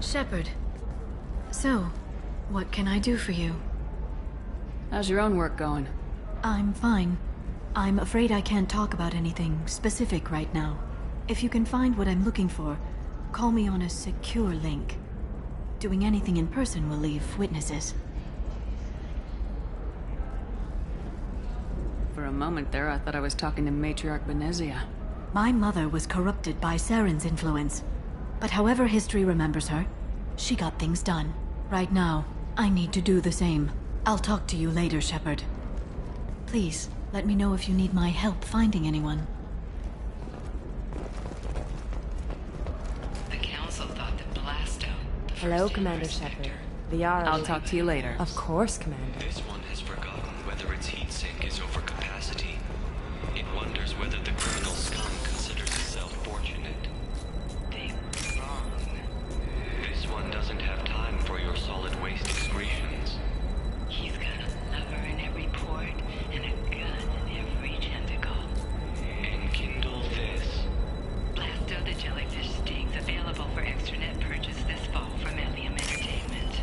Shepard. So, what can I do for you? How's your own work going? I'm fine. I'm afraid I can't talk about anything specific right now. If you can find what I'm looking for, call me on a secure link. Doing anything in person will leave witnesses. For a moment there, I thought I was talking to Matriarch Benezia. My mother was corrupted by Saren's influence. But however history remembers her, she got things done. Right now, I need to do the same. I'll talk to you later, Shepard. Please, let me know if you need my help finding anyone. The Council thought that Blasto... Hello, Commander Shepard. The R. I'll talk to you later. Of course, Commander. This one has forgotten whether its heat sink is over capacity. It wonders whether the criminal scum considers itself fortunate. They were wrong. This one doesn't have time for your solid waste excretions. He's got a lever in every port and a gun in every tentacle. Enkindle this. Blasto the jellyfish sting's available for extranet purchase this fall from Elysium Entertainment.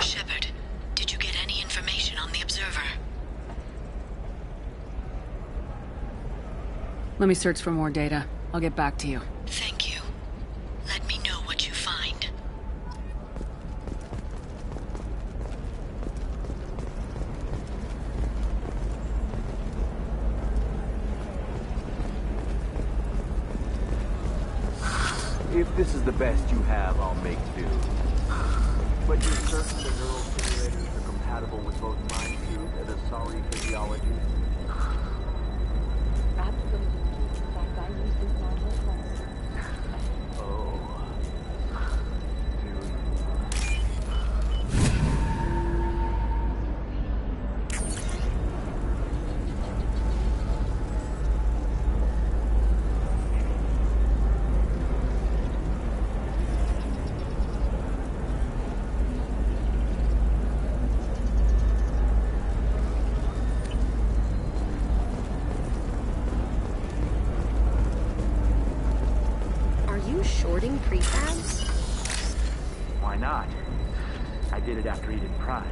Shepard, did you get any information on the Observer? Let me search for more data. I'll get back to you. Thank you. Let me know what you find. If this is the best you have, I'll make do. But you're certain the neural simulators are compatible with both mind cube and Asari physiology? Absolutely. In fact, I use this model twice. Oh. Do you? Shorting prefabs? Why not? I did it after Eden Prime.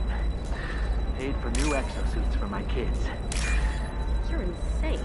Paid for new exosuits for my kids. You're insane.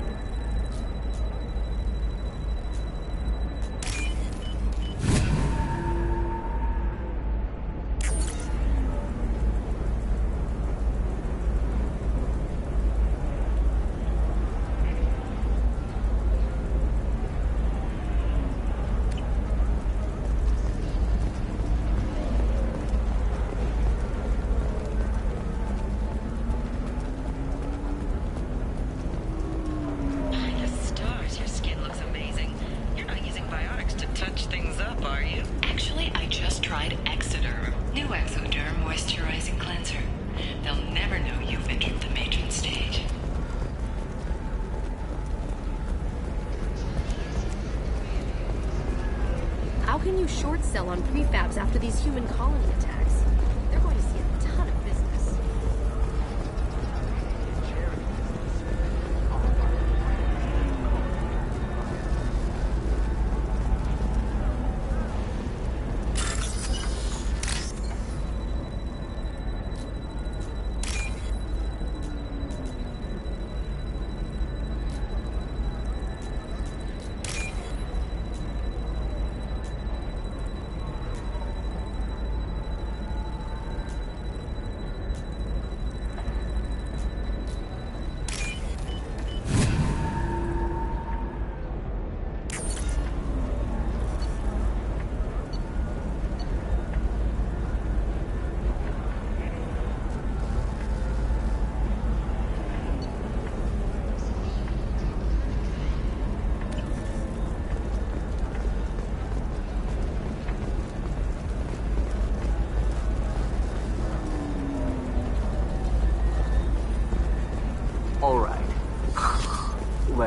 How can you short sell on prefabs after these human colony attacks? They're going to see a ton of business.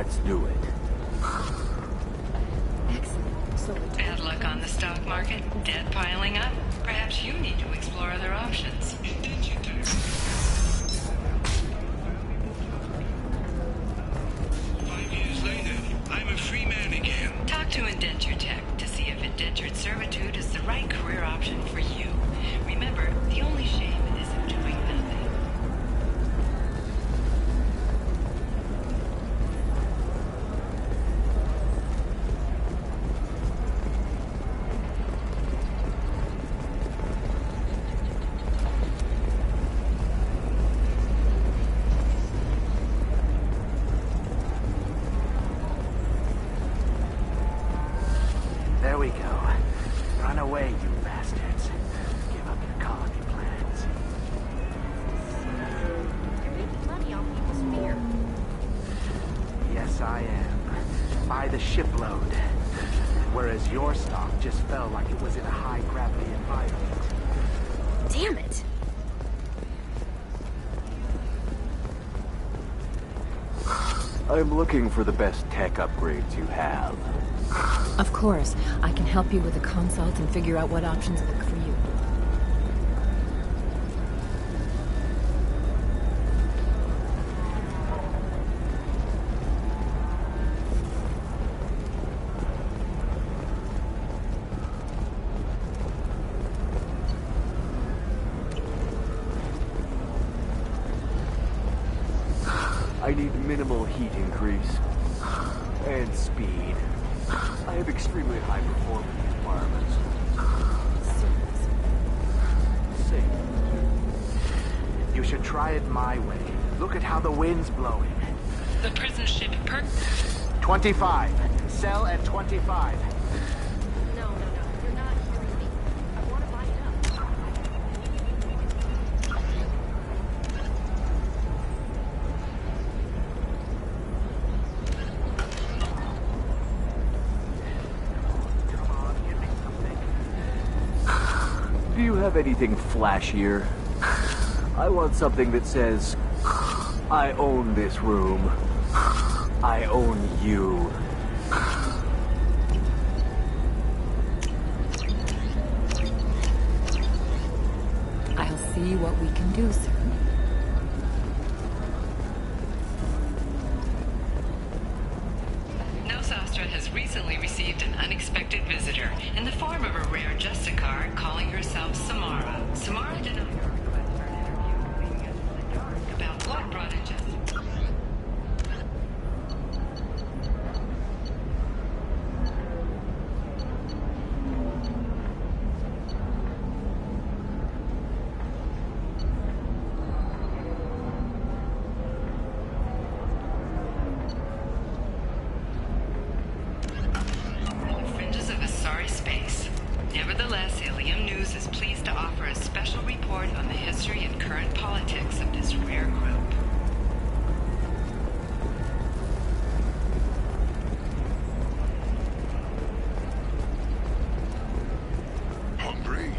Let's do it. Excellent. So we're Bad luck on the stock market? Debt piling up? Perhaps you need to explore other options. 5 years later, I'm a free man again. Talk to Indenture Tech to see if indentured servitude is the right career option for you. Remember, the only shame is in doing nothing. There we go. Run away, you bastards. Give up your colony plans. You're making money off people's fear. Yes, I am. By the shipload. Whereas your stock just fell like it was in a high-gravity environment. Damn it. I'm looking for the best tech upgrades you have. Of course, I can help you with a consult and figure out what options work for you. I need minimal heat increase. And speed. I have extremely high performance requirements. Safe. You should try it my way. Look at how the wind's blowing. The prison ship 25. Sell at 25. No, you're not hearing me. I want to buy it up. Come on, give me something. Do you have anything flashier? I want something that says, I own this room. I own you. I'll see what we can do, sir. Nosastra has recently received an unexpected visitor in the form of a rare Justicar calling herself Samara. Samara denied her request for an interview, leaving us in the dark about what brought in Justicar. The fringes of a sorry space. Nevertheless, Ilium News is pleased to offer a special report on the history and current politics of this rare group. Hungry?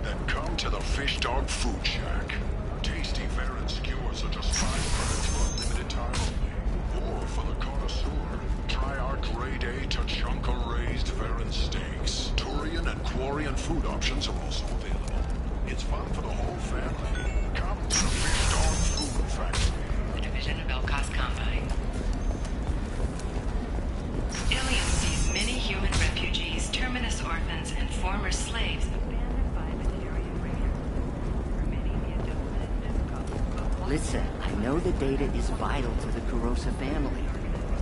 Then come to the Fish Dog Food Shack. Tasty Varan skewers are just 5 credits for a limited time only. Or for the connoisseur, try our grade A Tachanka raised Varan steaks. Turian and Quarian food options are also available. It's fun for the whole family. Come to the Fish Dog Food Factory. The division of Elkos Combine. Ilium sees many human refugees, terminus orphans, and former slaves abandoned by the Tyrian raiders. For many, the adjustment is difficult, but Listen, I know the data is vital to the Kurosa family.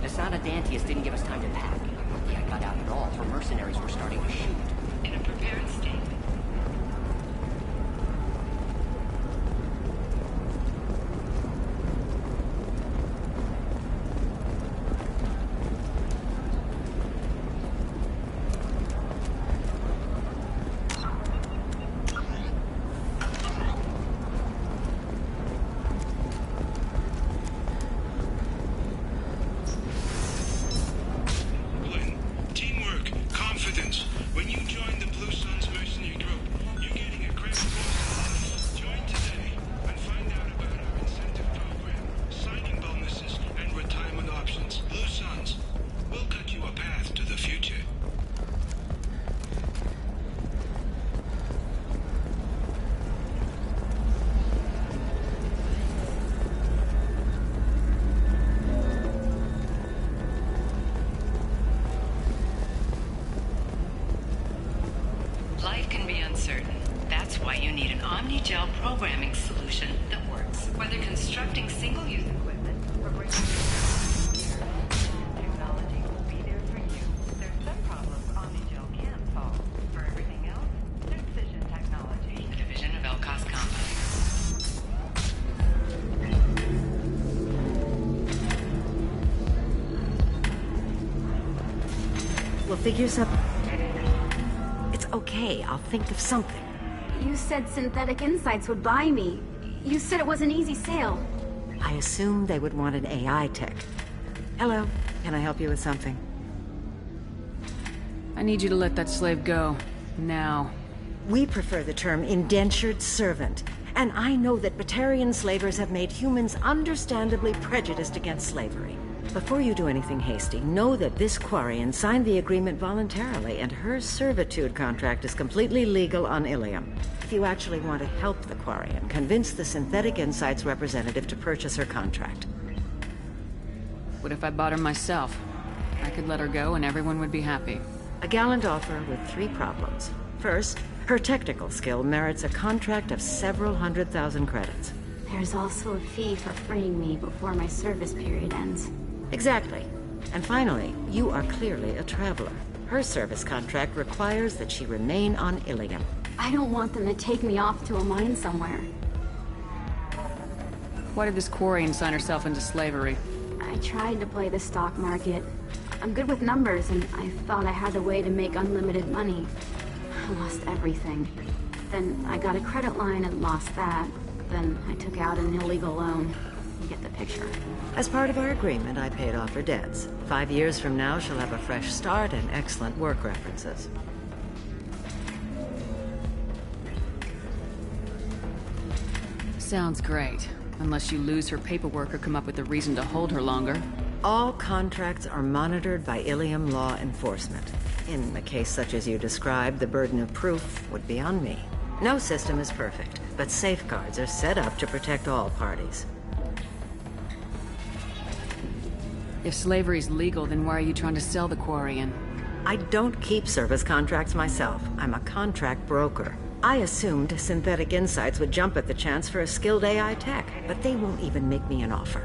Asana Dantius didn't give us time to pack. Lucky I got out at all, for mercenaries were starting to shoot. in a prepared state. Teamwork, confidence. When you Life can be uncertain. That's why you need an Omnigel programming solution that works. Whether constructing single-use equipment or bringing technology will be there for you. There's some problems Omnigel can't solve. For everything else, there's Fission Technology, a division of Elcos Company. We'll figure something. It's okay, I'll think of something. You said Synthetic Insights would buy me. You said it was an easy sale. I assumed they would want an AI tech. Hello, can I help you with something? I need you to let that slave go. Now. We prefer the term indentured servant. And I know that Batarian slavers have made humans understandably prejudiced against slavery. Before you do anything hasty, know that this Quarian signed the agreement voluntarily, and her servitude contract is completely legal on Ilium. If you actually want to help the Quarian, convince the Synthetic Insights representative to purchase her contract. What if I bought her myself? I could let her go and everyone would be happy. A gallant offer with 3 problems. First, her technical skill merits a contract of several 100,000 credits. There's also a fee for freeing me before my service period ends. Exactly. And finally, you are clearly a traveler. Her service contract requires that she remain on Ilium. I don't want them to take me off to a mine somewhere. Why did this Quarian sign herself into slavery? I tried to play the stock market. I'm good with numbers, and I thought I had a way to make unlimited money. I lost everything. Then I got a credit line and lost that. Then I took out an illegal loan. You get the picture. As part of our agreement, I paid off her debts. 5 years from now, she'll have a fresh start and excellent work references. Sounds great. Unless you lose her paperwork or come up with a reason to hold her longer. All contracts are monitored by Ilium law enforcement. In a case such as you described, the burden of proof would be on me. No system is perfect, but safeguards are set up to protect all parties. If slavery's legal, then why are you trying to sell the Quarian? I don't keep service contracts myself. I'm a contract broker. I assumed Synthetic Insights would jump at the chance for a skilled AI tech, but they won't even make me an offer.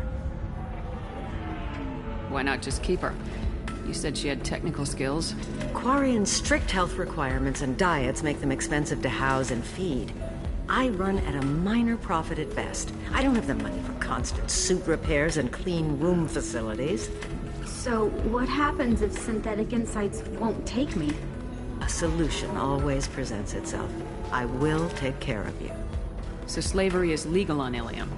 Why not just keep her? You said she had technical skills. Quarian's strict health requirements and diets make them expensive to house and feed. I run at a minor profit at best. I don't have the money for constant suit repairs and clean room facilities. So, what happens if Synthetic Insights won't take me? A solution always presents itself. I will take care of you. So slavery is legal on Ilium?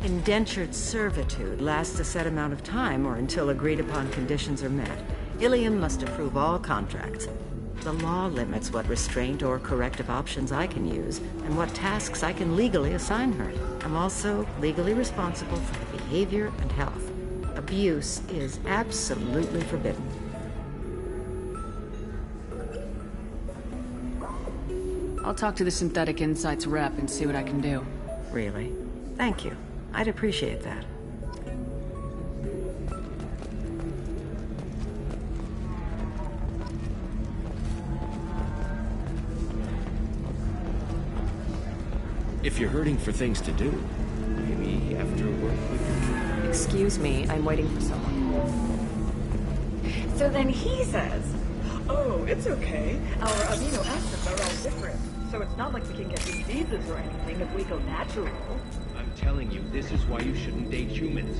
Indentured servitude lasts a set amount of time or until agreed upon conditions are met. Ilium must approve all contracts. The law limits what restraint or corrective options I can use and what tasks I can legally assign her. I'm also legally responsible for the behavior and health. Abuse is absolutely forbidden. I'll talk to the Synthetic Insights rep and see what I can do. Really? Thank you. I'd appreciate that. If you're hurting for things to do, maybe after work we can... Excuse me, I'm waiting for someone. So then he says, oh, it's okay. Our amino acids are all different. So it's not like we can get diseases or anything if we go natural. I'm telling you, this is why you shouldn't date humans.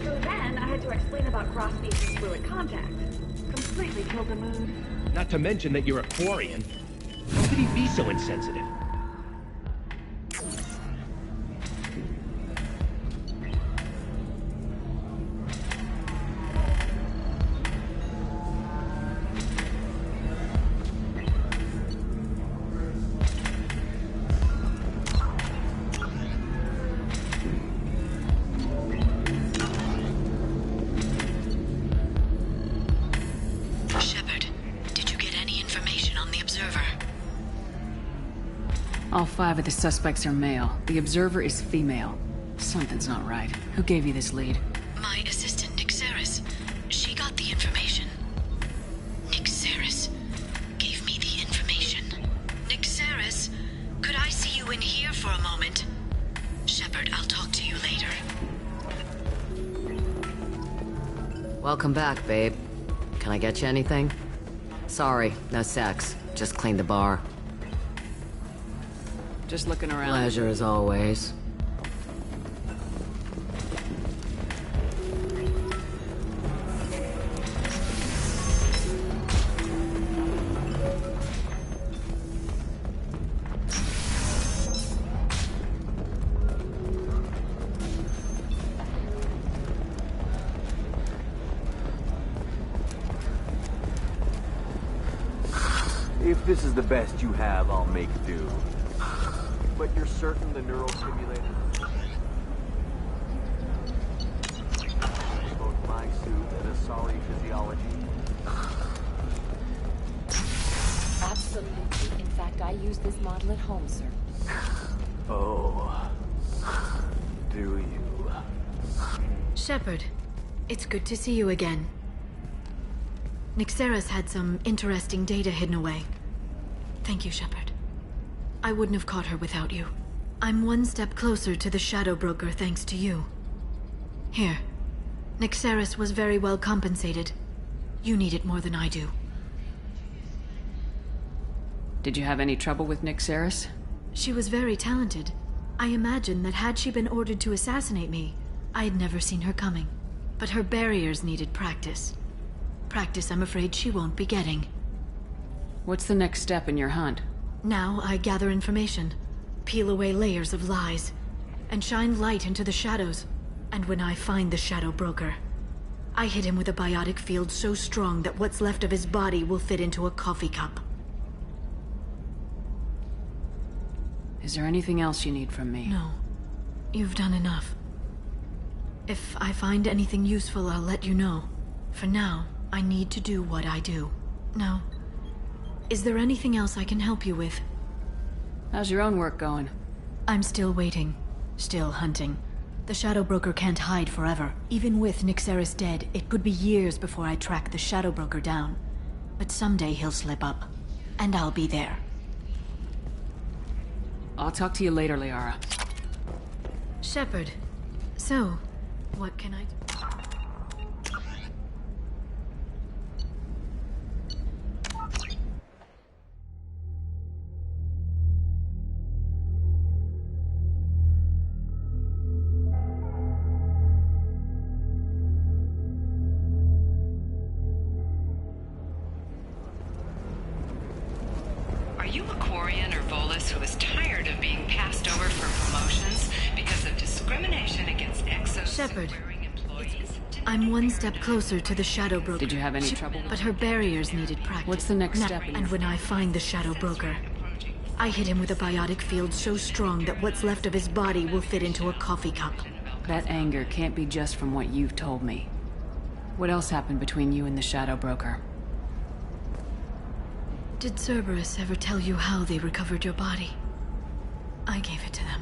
So then I had to explain about cross-species fluid contact. Completely killed the mood. Not to mention that you're a Quarian. How could he be so insensitive? All 5 of the suspects are male. The observer is female. Something's not right. Who gave you this lead? My assistant, Nixeris. She got the information. Nixeris gave me the information. for a moment. Shepard, I'll talk to you later. Welcome back, babe. Can I get you anything? Sorry, no sex. Just cleaned the bar. Just looking around. Pleasure as always. If this is the best you have, I'll make do. But you're certain the neural simulator... both my suit and a sorry physiology? Absolutely. In fact, I use this model at home, sir. Oh. Do you? Shepard, it's good to see you again. Nyxeris had some interesting data hidden away. Thank you, Shepard. I wouldn't have caught her without you. I'm one step closer to the Shadow Broker thanks to you. Here. Nyxeris was very well compensated. You need it more than I do. Did you have any trouble with Nyxeris? She was very talented. I imagine that had she been ordered to assassinate me, I'd never seen her coming. But her barriers needed practice. Practice I'm afraid she won't be getting. What's the next step in your hunt? Now I gather information, peel away layers of lies, and shine light into the shadows. And when I find the Shadow Broker, I hit him with a biotic field so strong that what's left of his body will fit into a coffee cup. Is there anything else you need from me? No. You've done enough. If I find anything useful, I'll let you know. For now, I need to do what I do. Now, is there anything else I can help you with? How's your own work going? I'm still waiting. Still hunting. The Shadow Broker can't hide forever. Even with Nyxeris dead, it could be years before I track the Shadow Broker down. But someday he'll slip up. And I'll be there. I'll talk to you later, Liara. Shepard. So, what can I do? Are you a Quarian or Volus who is tired of being passed over for promotions because of discrimination against exosuit-wearing employees? I'm one step closer to the Shadow Broker. Did you have any trouble? But her barriers needed practice. What's the next step? And when I find the Shadow Broker, I hit him with a biotic field so strong that what's left of his body will fit into a coffee cup. That anger can't be just from what you've told me. What else happened between you and the Shadow Broker? Did Cerberus ever tell you how they recovered your body? I gave it to them.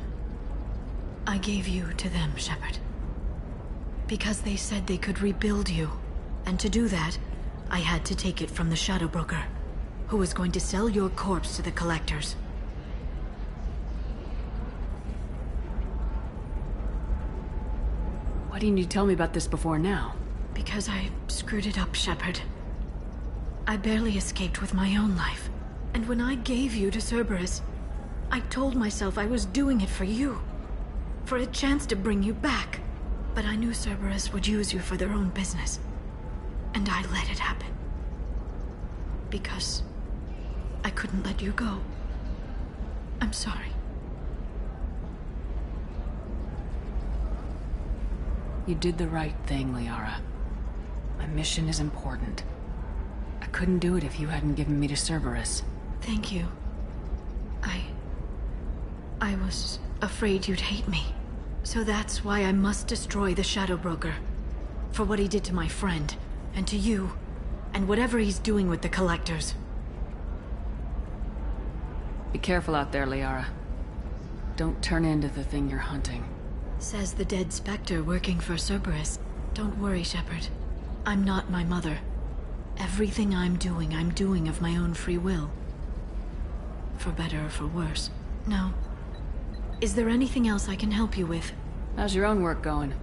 I gave you to them, Shepard. Because they said they could rebuild you. And to do that, I had to take it from the Shadow Broker, who was going to sell your corpse to the Collectors. Why didn't you tell me about this before now? Because I screwed it up, Shepard. I barely escaped with my own life. And when I gave you to Cerberus, I told myself I was doing it for you. For a chance to bring you back. But I knew Cerberus would use you for their own business. And I let it happen. Because I couldn't let you go. I'm sorry. You did the right thing, Liara. My mission is important. I couldn't do it if you hadn't given me to Cerberus. Thank you. I was afraid you'd hate me. So that's why I must destroy the Shadow Broker. For what he did to my friend, and to you, and whatever he's doing with the Collectors. Be careful out there, Liara. Don't turn into the thing you're hunting. Says the dead Spectre working for Cerberus. Don't worry, Shepard. I'm not my mother. Everything I'm doing of my own free will. For better or for worse. Now, Is there anything else I can help you with? How's your own work going?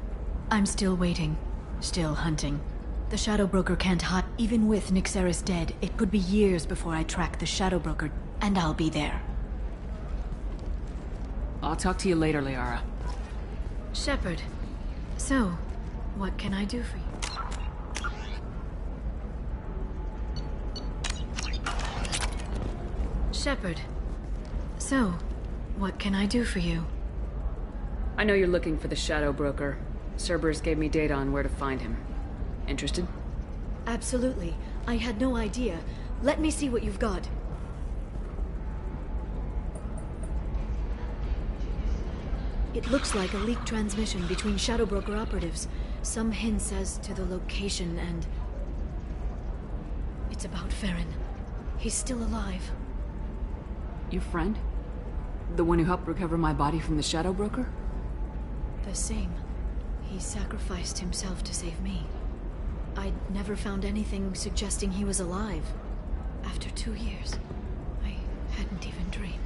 I'm still waiting. Still hunting. The Shadow Broker can't hide. Even with Nyxeris dead, it could be years before I track the Shadow Broker, and I'll be there. I'll talk to you later, Liara. Shepard. So, what can I do for you? Shepard. So, what can I do for you? I know you're looking for the Shadow Broker. Cerberus gave me data on where to find him. Interested? Absolutely. I had no idea. Let me see what you've got. It looks like a leaked transmission between Shadow Broker operatives. Some hints as to the location and... It's about Farron. He's still alive. Your friend? The one who helped recover my body from the Shadow Broker? The same. He sacrificed himself to save me. I'd never found anything suggesting he was alive. After 2 years, I hadn't even dreamed.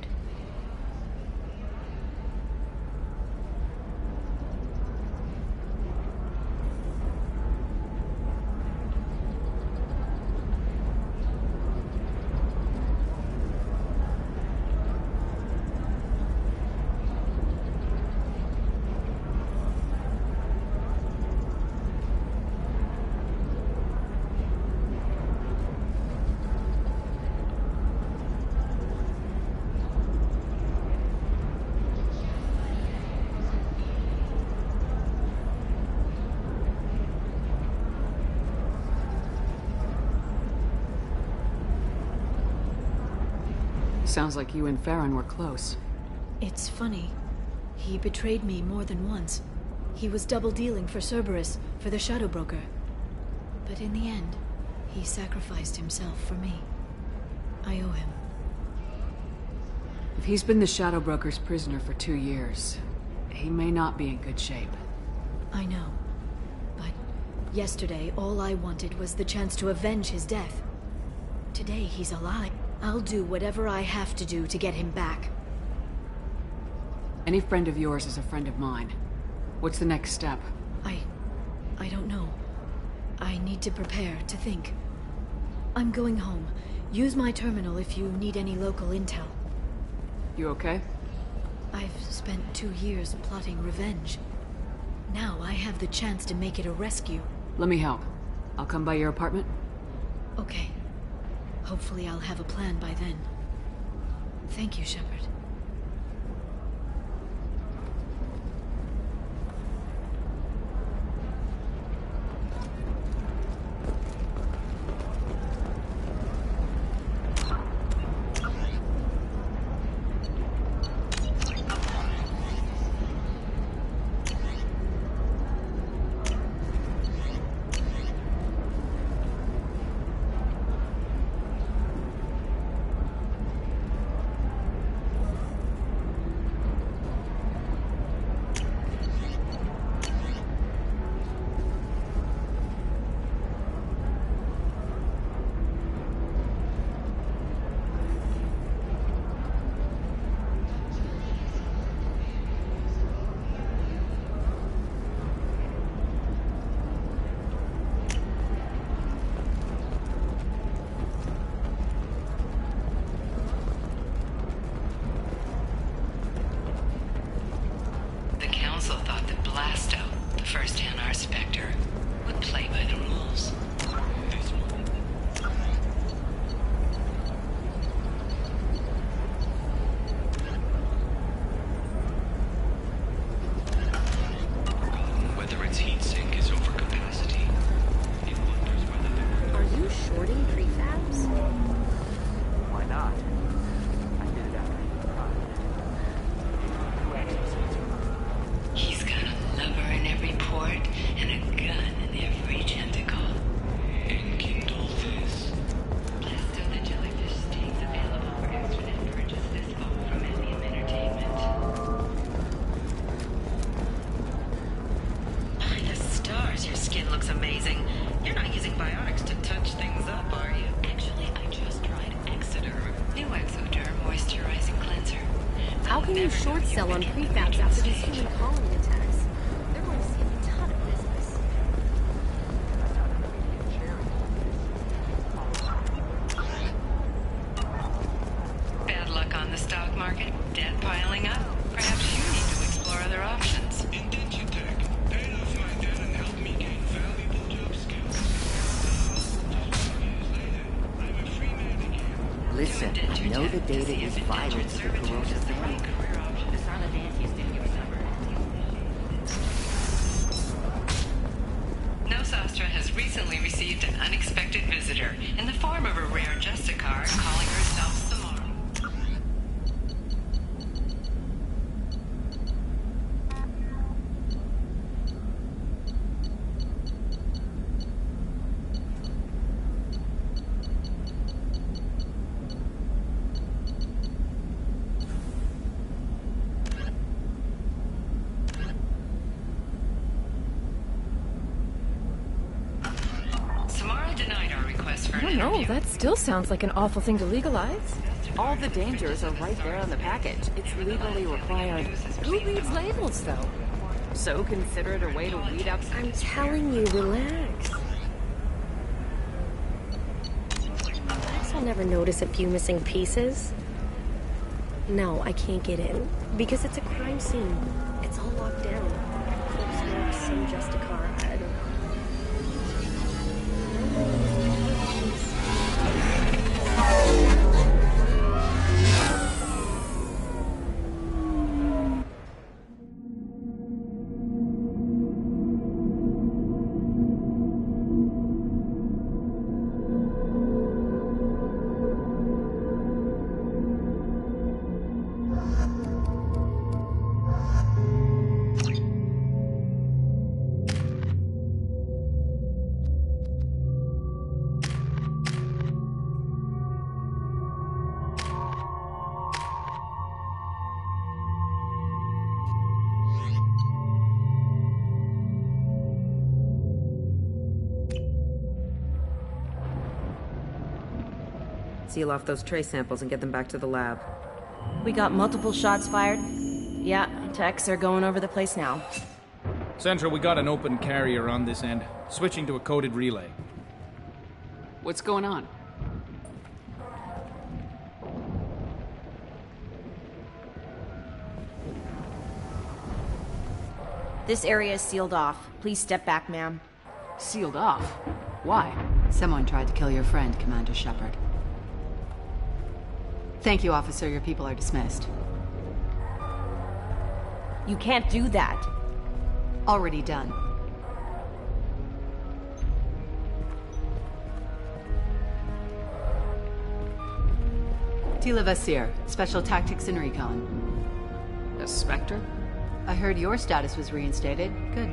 Sounds like you and Farron were close. It's funny. He betrayed me more than once. He was double-dealing for Cerberus, for the Shadow Broker. But in the end, he sacrificed himself for me. I owe him. If he's been the Shadow Broker's prisoner for 2 years, he may not be in good shape. I know. But yesterday, all I wanted was the chance to avenge his death. Today, he's alive. I'll do whatever I have to do to get him back. Any friend of yours is a friend of mine. What's the next step? I don't know. I need to prepare, to think. I'm going home. Use my terminal if you need any local intel. You okay? I've spent 2 years plotting revenge. Now I have the chance to make it a rescue. Let me help. I'll come by your apartment. Okay. Hopefully I'll have a plan by then. Thank you, Shepard. can you short sell on prefabs after these human colony attacks? They're going to see a ton of business. Bad luck on the stock market, debt piling up. Perhaps you need to explore other options. Indenture tech. Paid off my debt and helped me gain valuable job skills. I'm a free man again. Listen, I know the data is vital to the Corrosa family. The Silent Antius didn't give us Nosastra has recently received an unexpected visitor in the form of a rare Justicar calling herself Samara. Samara denied our request for I an don't know, interview. that still sounds like an awful thing to legalize. All the dangers are right there on the package. It's legally required. Who reads labels, though? So consider it a way to weed out... I'm telling you, relax. I guess I'll never notice a few missing pieces. No, I can't get in. Because it's a crime scene. It's all locked down. Corpse marks, some Justicar, I don't know. Seal off those trace samples and get them back to the lab. We got multiple shots fired. Yeah, techs are going over the place now. Central, we got an open carrier on this end. Switching to a coded relay. What's going on? This area is sealed off. Please step back, ma'am. Sealed off? Why? Someone tried to kill your friend, Commander Shepard. Thank you, officer. Your people are dismissed. You can't do that. Already done. Tila Vasir, Special Tactics and Recon. A Spectre? I heard your status was reinstated. Good.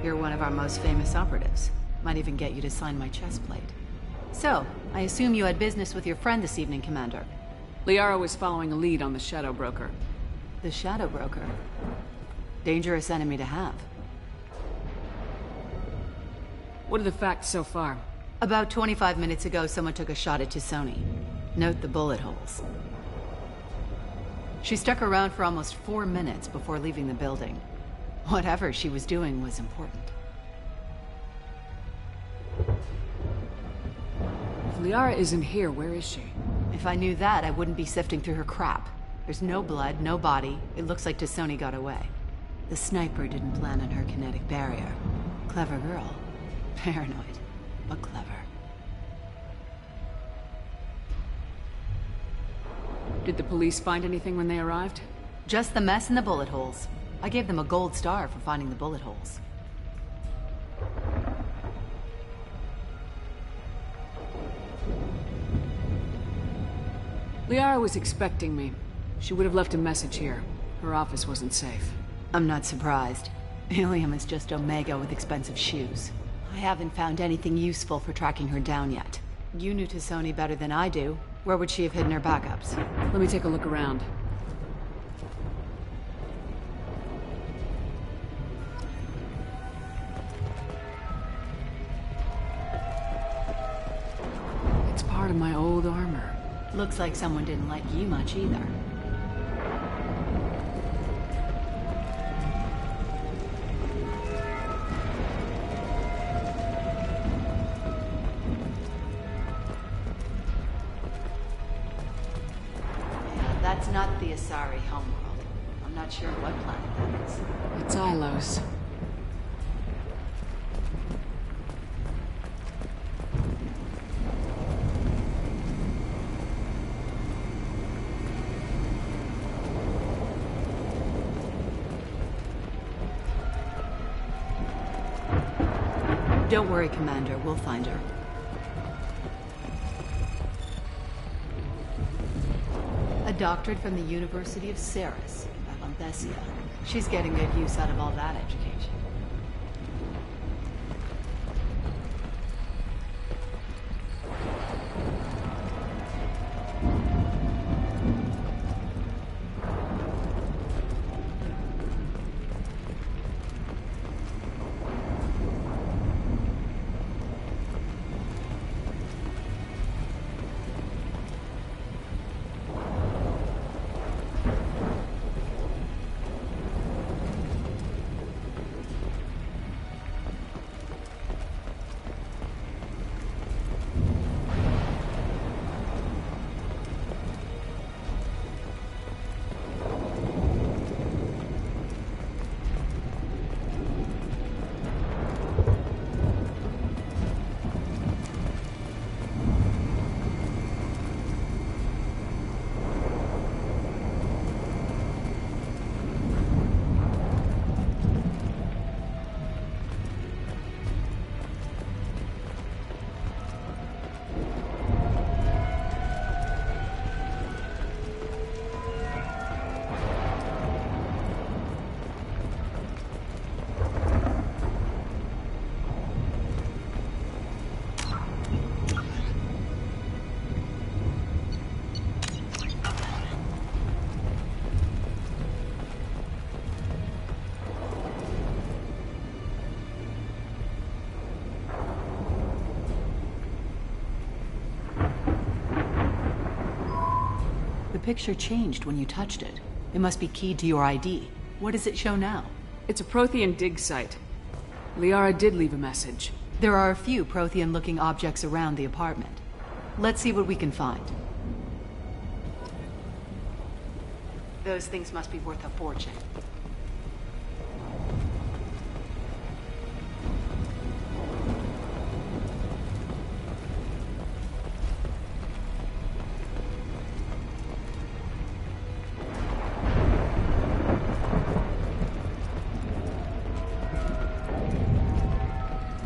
You're one of our most famous operatives. Might even get you to sign my chest plate. So, I assume you had business with your friend this evening, Commander. Liara was following a lead on the Shadow Broker. The Shadow Broker? Dangerous enemy to have. What are the facts so far? About 25 minutes ago, someone took a shot at Tisoni. Note the bullet holes. She stuck around for almost 4 minutes before leaving the building. Whatever she was doing was important. If Liara isn't here, where is she? If I knew that, I wouldn't be sifting through her crap. There's no blood, no body. It looks like Tisoni got away. The sniper didn't plan on her kinetic barrier. Clever girl. Paranoid, but clever. Did the police find anything when they arrived? Just the mess and the bullet holes. I gave them a gold star for finding the bullet holes. Liara was expecting me. She would have left a message here. Her office wasn't safe. I'm not surprised. Ilium is just Omega with expensive shoes. I haven't found anything useful for tracking her down yet. You knew Tisoni better than I do. Where would she have hidden her backups? Let me take a look around. It's part of my old armor. Looks like someone didn't like you much either. That's not the Asari homeworld. I'm not sure what planet that is. It's Ilos. Don't worry, Commander. We'll find her. A doctorate from the University of Ceres, Valenthesia. She's getting good use out of all that education. The picture changed when you touched it. It must be keyed to your ID. What does it show now? It's a Prothean dig site. Liara did leave a message. There are a few Prothean-looking objects around the apartment. Let's see what we can find. Those things must be worth a fortune.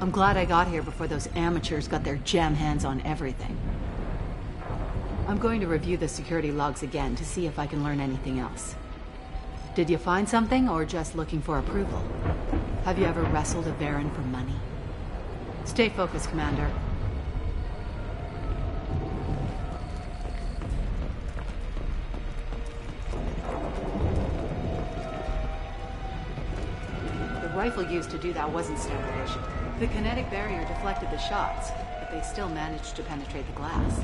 I'm glad I got here before those amateurs got their jam hands on everything. I'm going to review the security logs again to see if I can learn anything else. Did you find something, or just looking for approval? Have you ever wrestled a Baron for money? Stay focused, Commander. The rifle used to do that wasn't standard issue. The kinetic barrier deflected the shots, but they still managed to penetrate the glass.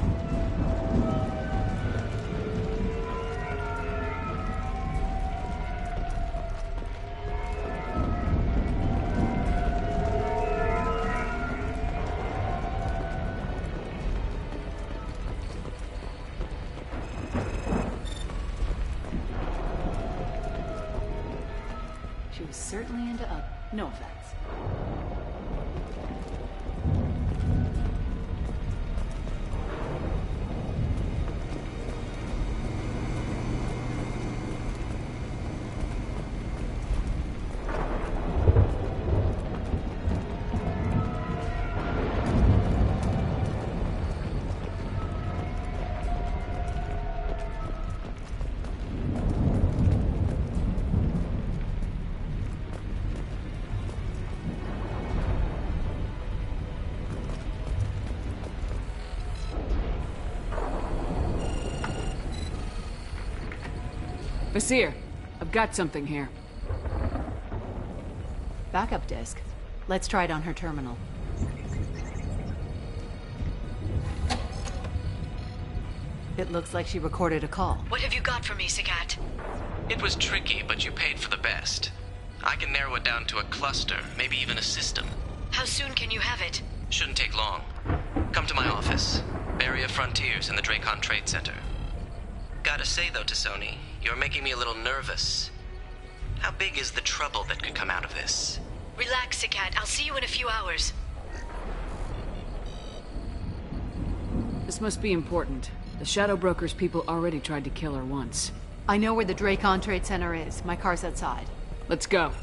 She was certainly into no offense. Basir, I've got something here. Backup disk. Let's try it on her terminal. It looks like she recorded a call. What have you got for me, Sagat? It was tricky, but you paid for the best. I can narrow it down to a cluster, maybe even a system. How soon can you have it? Shouldn't take long. Come to my office. Area Frontiers in the Dracon Trade Center. Gotta say though, Tassoni, you're making me a little nervous. How big is the trouble that could come out of this? Relax, Sikat. I'll see you in a few hours. This must be important. The Shadow Broker's people already tried to kill her once. I know where the Dracon Trade Center is. My car's outside. Let's go.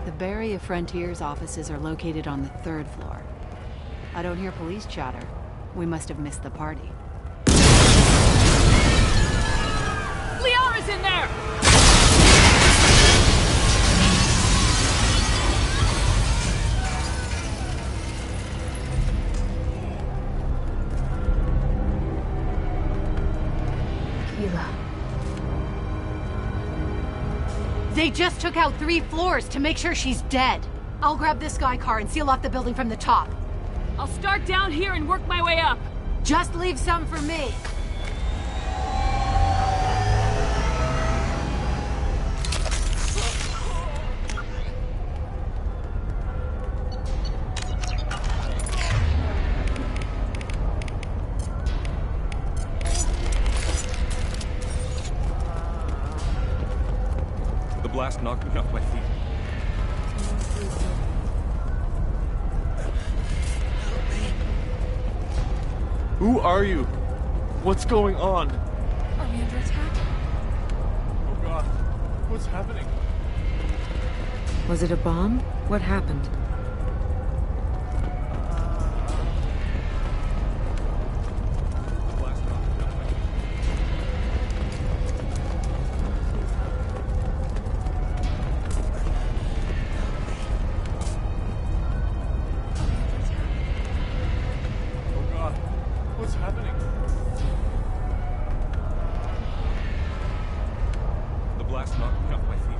The Barrier Frontiers offices are located on the 3rd floor. I don't hear police chatter. We must have missed the party. Liara's in there! They just took out 3 floors to make sure she's dead. I'll grab this guy car and seal off the building from the top. I'll start down here and work my way up. Just leave some for me. The blast knocked me off my feet. Who are you? What's going on? Are we under attack? Oh god, what's happening? Was it a bomb? What happened? What's happening? The blast knocked me off my feet.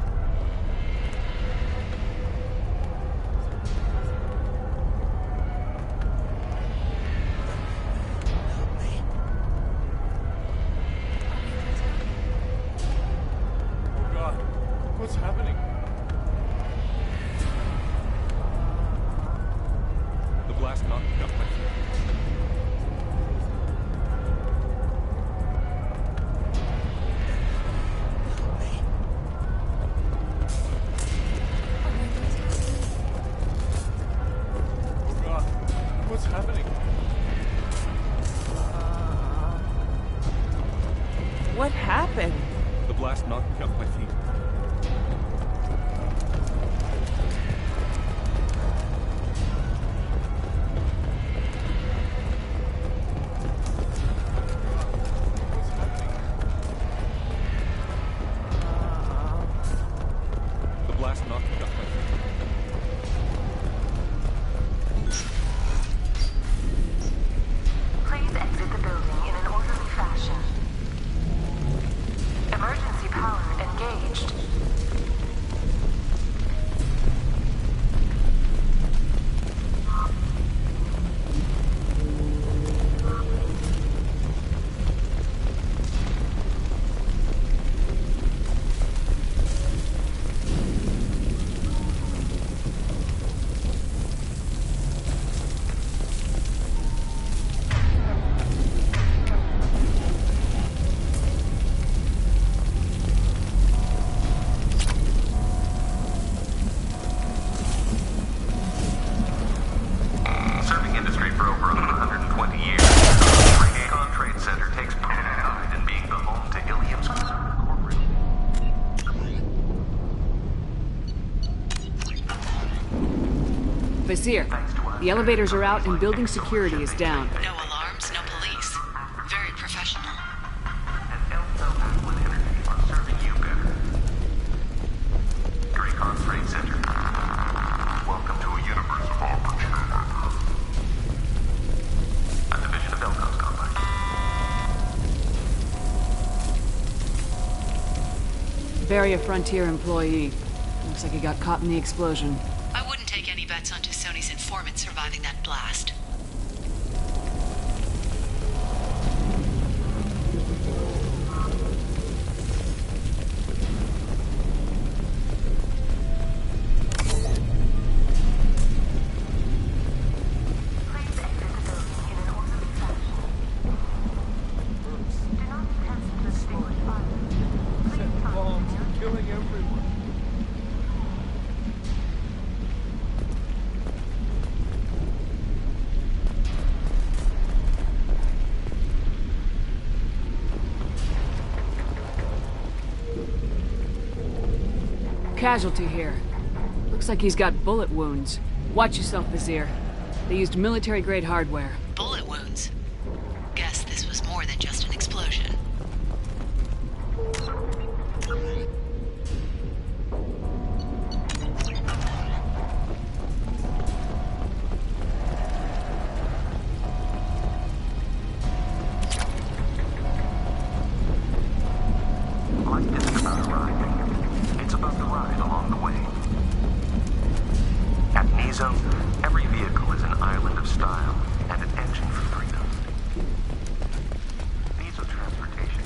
Oh god, what's happening? The blast knocked me off my feet. What's happening? What happened? The blast knocked me off my feet. What's happening? The blast knocked me off my feet. Please exit the building in an orderly fashion. Emergency power engaged. Serving industry for over 120 years, the Dracon Trade Center takes pride in being the home to Ilium's Vizier, the elevators are out and building security is down. No alarms, no police. Very professional. serving you better. Dracon Trade Center. Welcome to a universe of opportunity. A division of Elcon's gone by. Barrier Frontier employee. Looks like he got caught in the explosion. I wouldn't take any bets on Tassoni's informant surviving that blast. casualty here. Looks like he's got bullet wounds. Watch yourself, Vizier. They used military-grade hardware. Bullet wounds. Guess this was more than just an explosion. Life isn't about arriving. It's about the ride along the way. At Nizo, every vehicle is an island of style and an engine for freedom. Nizo Transportation.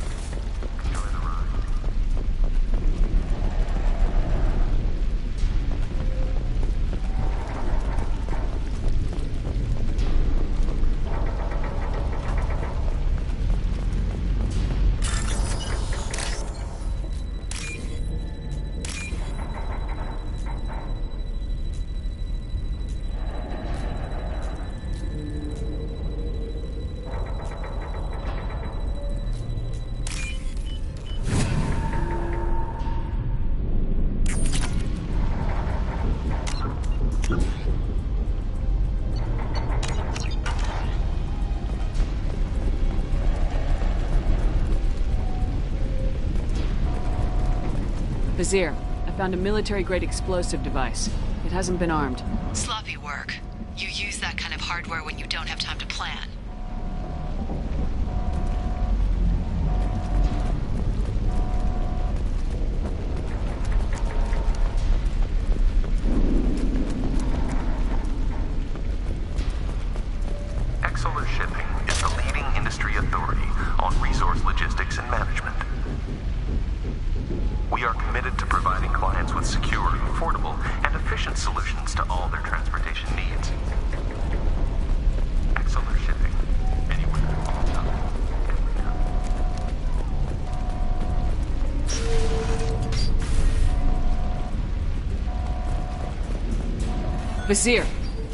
Enjoy the ride. Vizier, I found a military-grade explosive device. It hasn't been armed. Sloppy work. You use that kind of hardware when you don't have time to plan. Exolar Shipping is the leading industry authority on resource logistics and management. We are committed to providing clients with secure, affordable, and efficient solutions to all their transportation needs. Exolar Shipping. Anywhere, all the time, Vizier,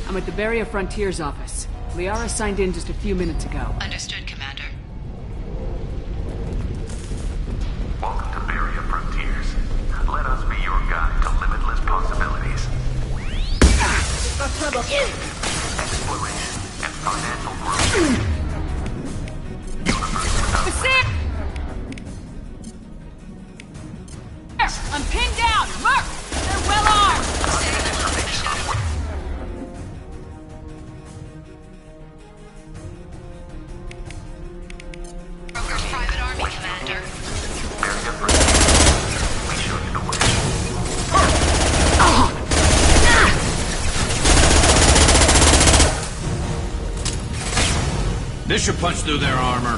I'm at the Barrier Frontiers office. Liara signed in just a few minutes ago. Understood, Commander. welcome to Barrier Frontiers. Let us be your guide to limitless possibilities. Exploration and financial growth. Universe without Vizier! I'm pinned down! Merc! They're well armed! Broker's private army, Commander. Barrier Frontiers. We show you the way. This should punch through their armor.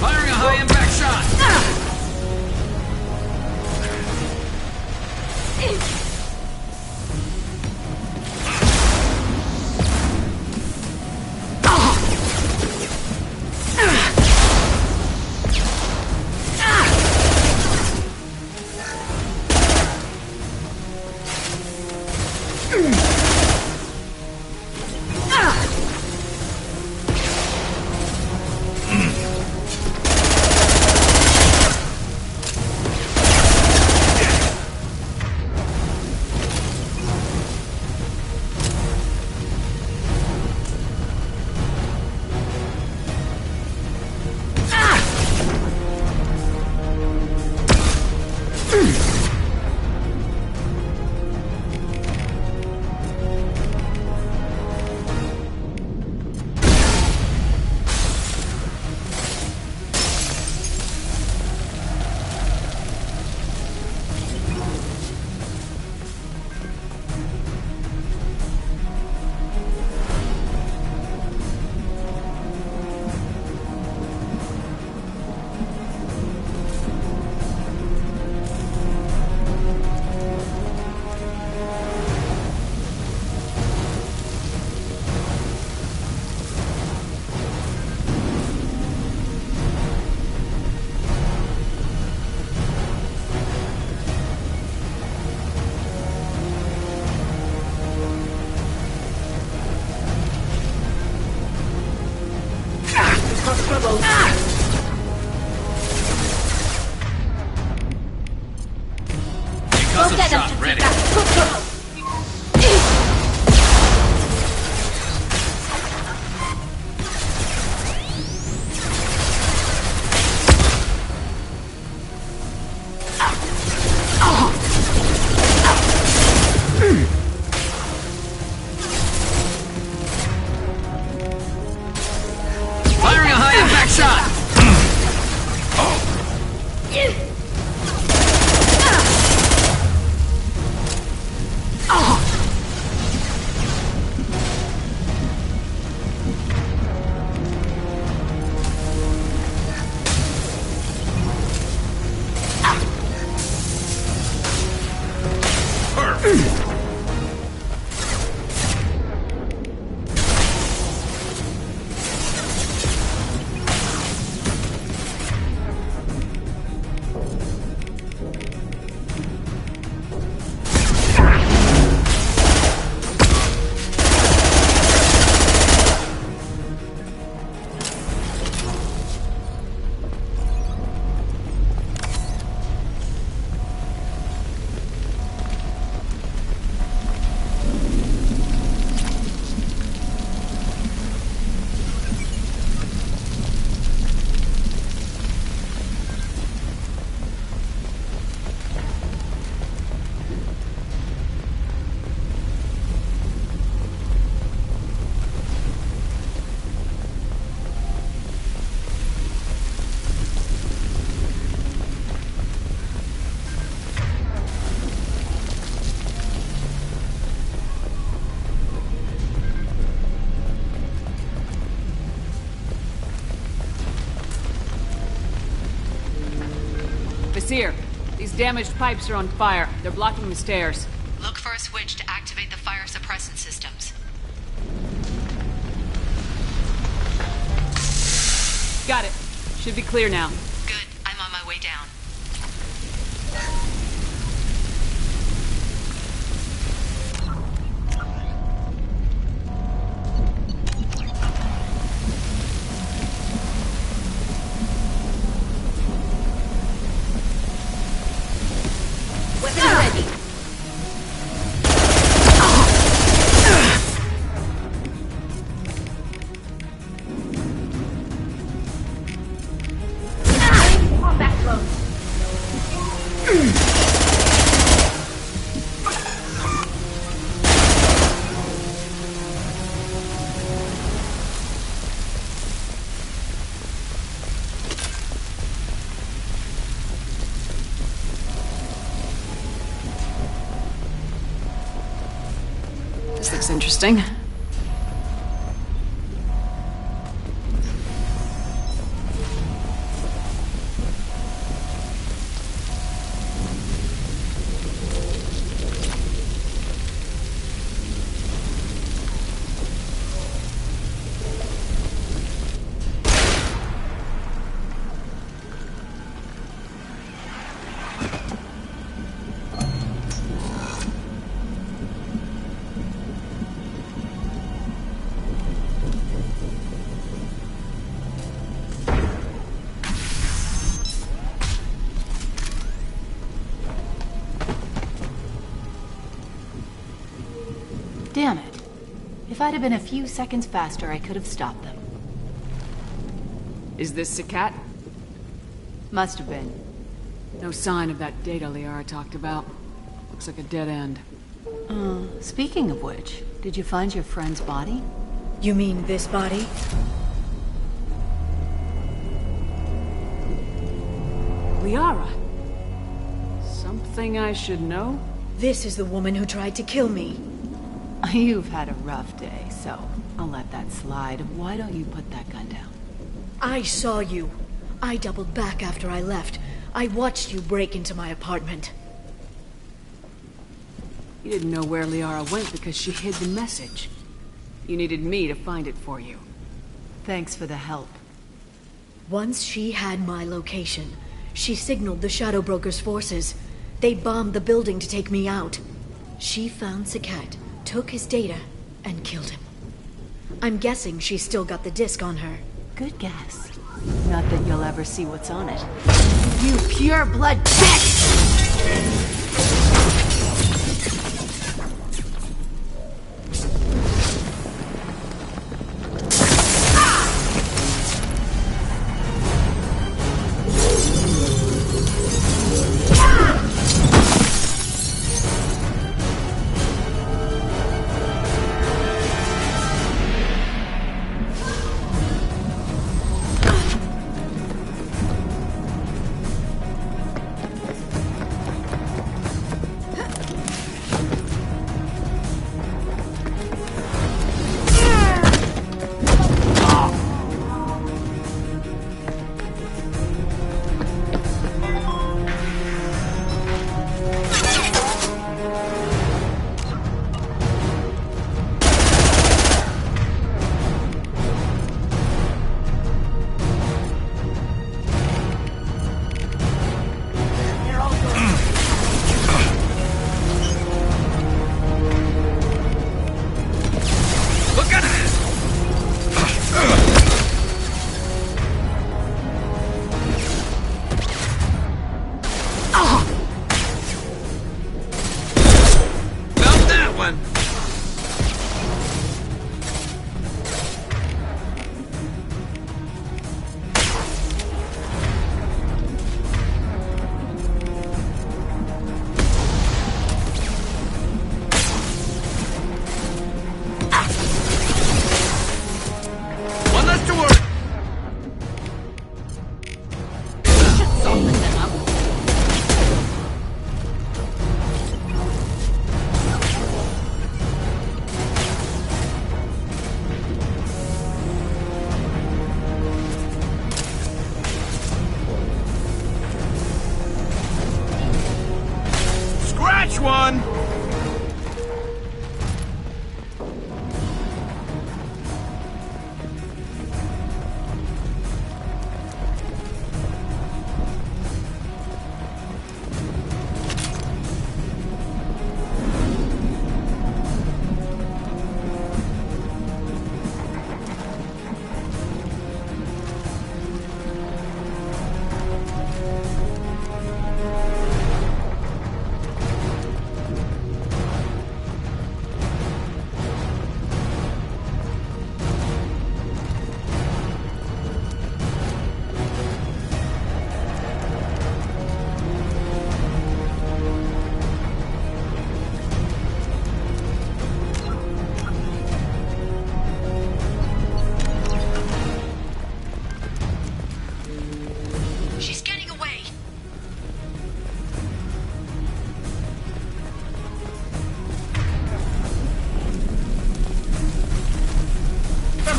Firing a high-impact shot! here. These damaged pipes are on fire. They're blocking the stairs. Look for a switch to activate the fire suppressant systems. Got it. Should be clear now. Good. I'm on my way down. Weapons ready. Combat drone. This looks interesting. Damn it. If I'd have been a few seconds faster, I could have stopped them. Is this Sakat? Must have been. No sign of that data Liara talked about. Looks like a dead end. Speaking of which, did you find your friend's body? You mean this body? Liara? Something I should know? This is the woman who tried to kill me. You've had a rough day, so I'll let that slide. Why don't you put that gun down? I saw you. I doubled back after I left. I watched you break into my apartment. You didn't know where Liara went because she hid the message. You needed me to find it for you. Thanks for the help. Once she had my location, she signaled the Shadow Broker's forces. They bombed the building to take me out. She found Sakat, took his data, and killed him. I'm guessing she's still got the disc on her. Good guess. Not that you'll ever see what's on it. You pure blood bitch!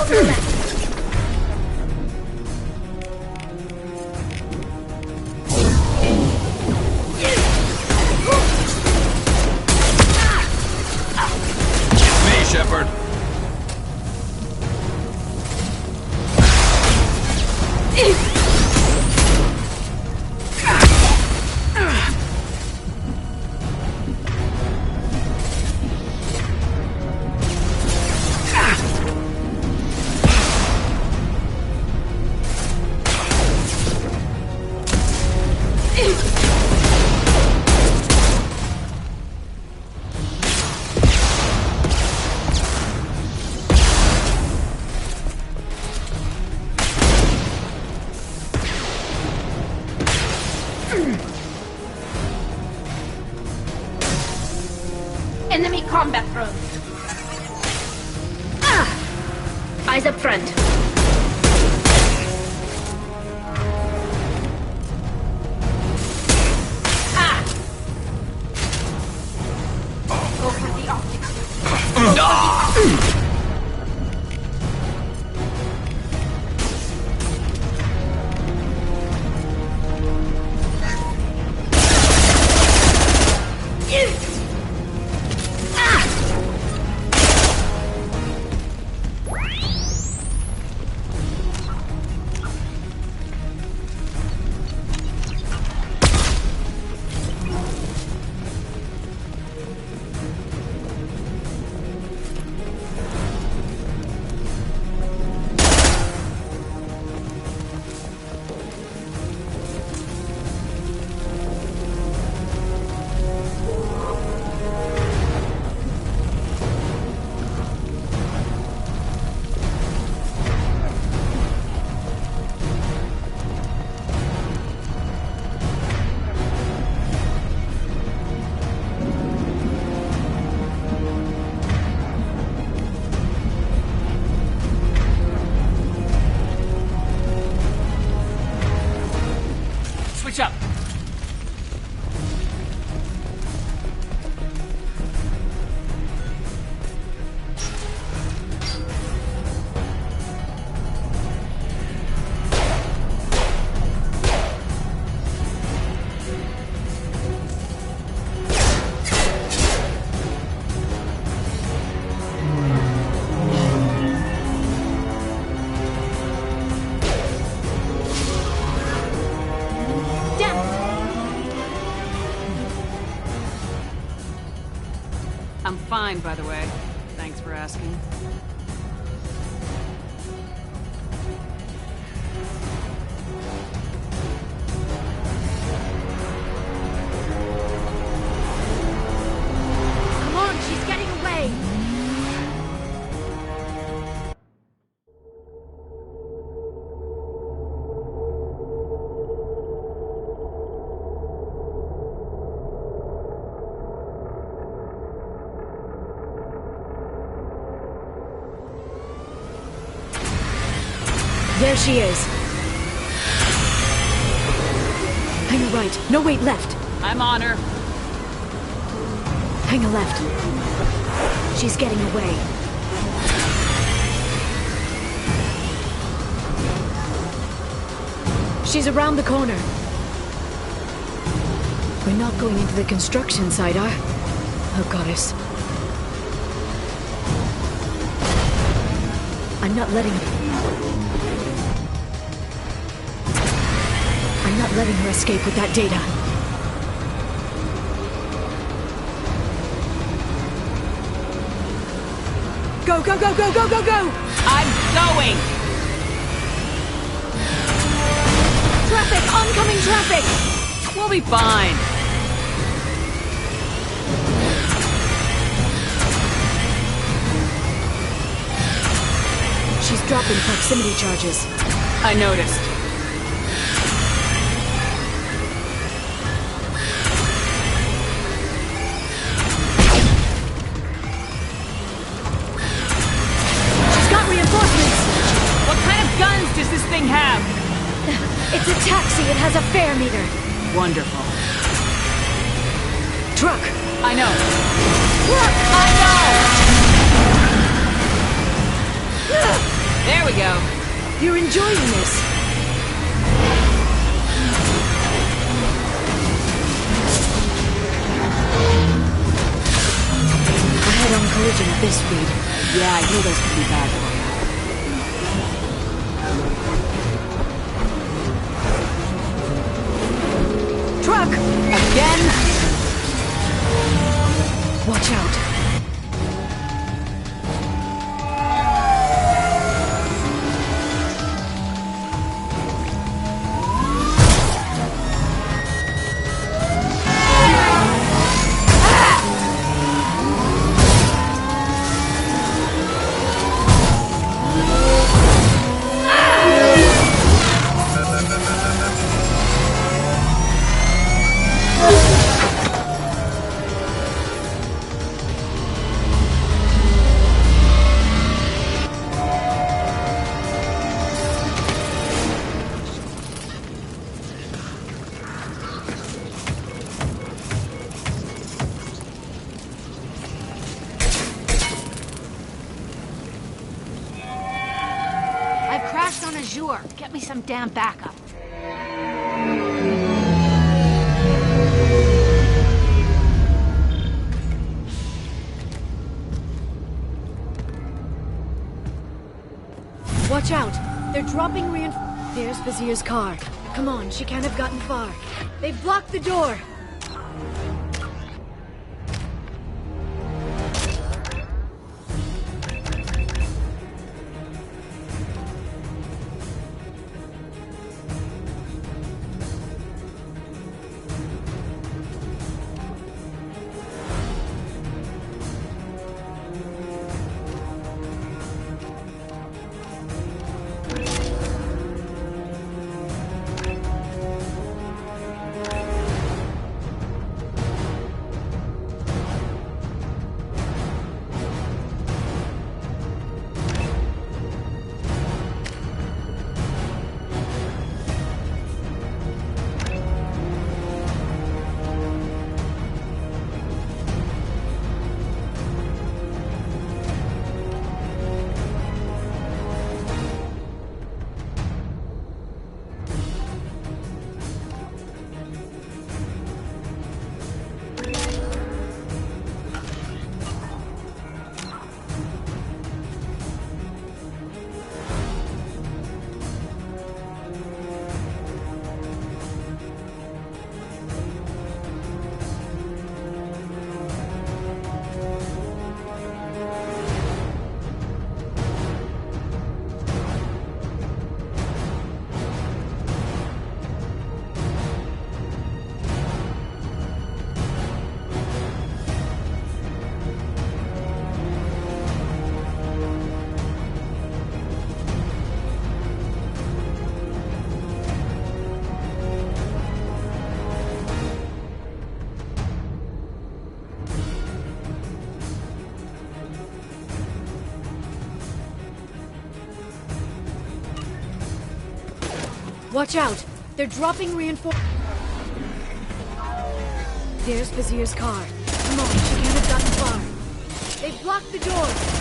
to the left. Me, Shepard. Enemy combat drone. Eyes up front. Go for the optics. Switch up. I'm fine, by the way. Thanks for asking. Come on, she's getting away. There she is. Hang a right. No, wait, left. I'm on her. Hang a left. She's getting away. She's around the corner. We're not going into the construction site, are? Oh, goddess. I'm not letting her escape with that data. Go, go, go, go, go, go, go! I'm going! Traffic! Oncoming traffic! We'll be fine. She's dropping proximity charges. I noticed. What kind of guns does this thing have? It's a taxi. It has a fare meter. Wonderful. Truck. I know. Truck. I know! You're enjoying this. A head-on collision at this speed. Yeah, I knew those could be bad for you. Truck! Again? Watch out. Get me some damn backup. Watch out! They're dropping There's Vizier's car. Come on, she can't have gotten far. They've blocked the door! Watch out! They're dropping reinforcements. There's Vizier's car. Come on, she can't have gotten far. They've blocked the door!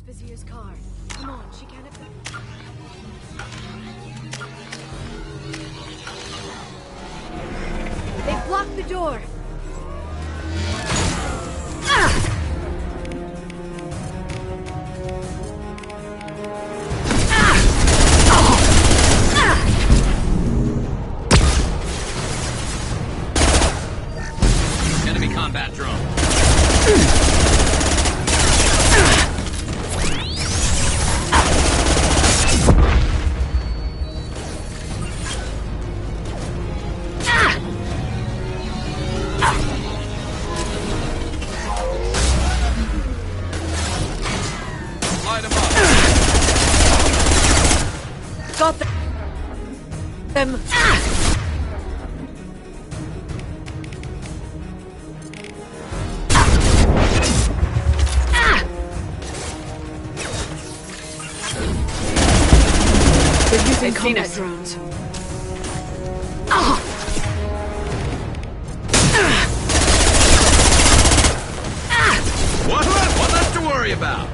Vizier's car. Come on, she can't have... They blocked the door! them. They're using combat drones. One less to worry about.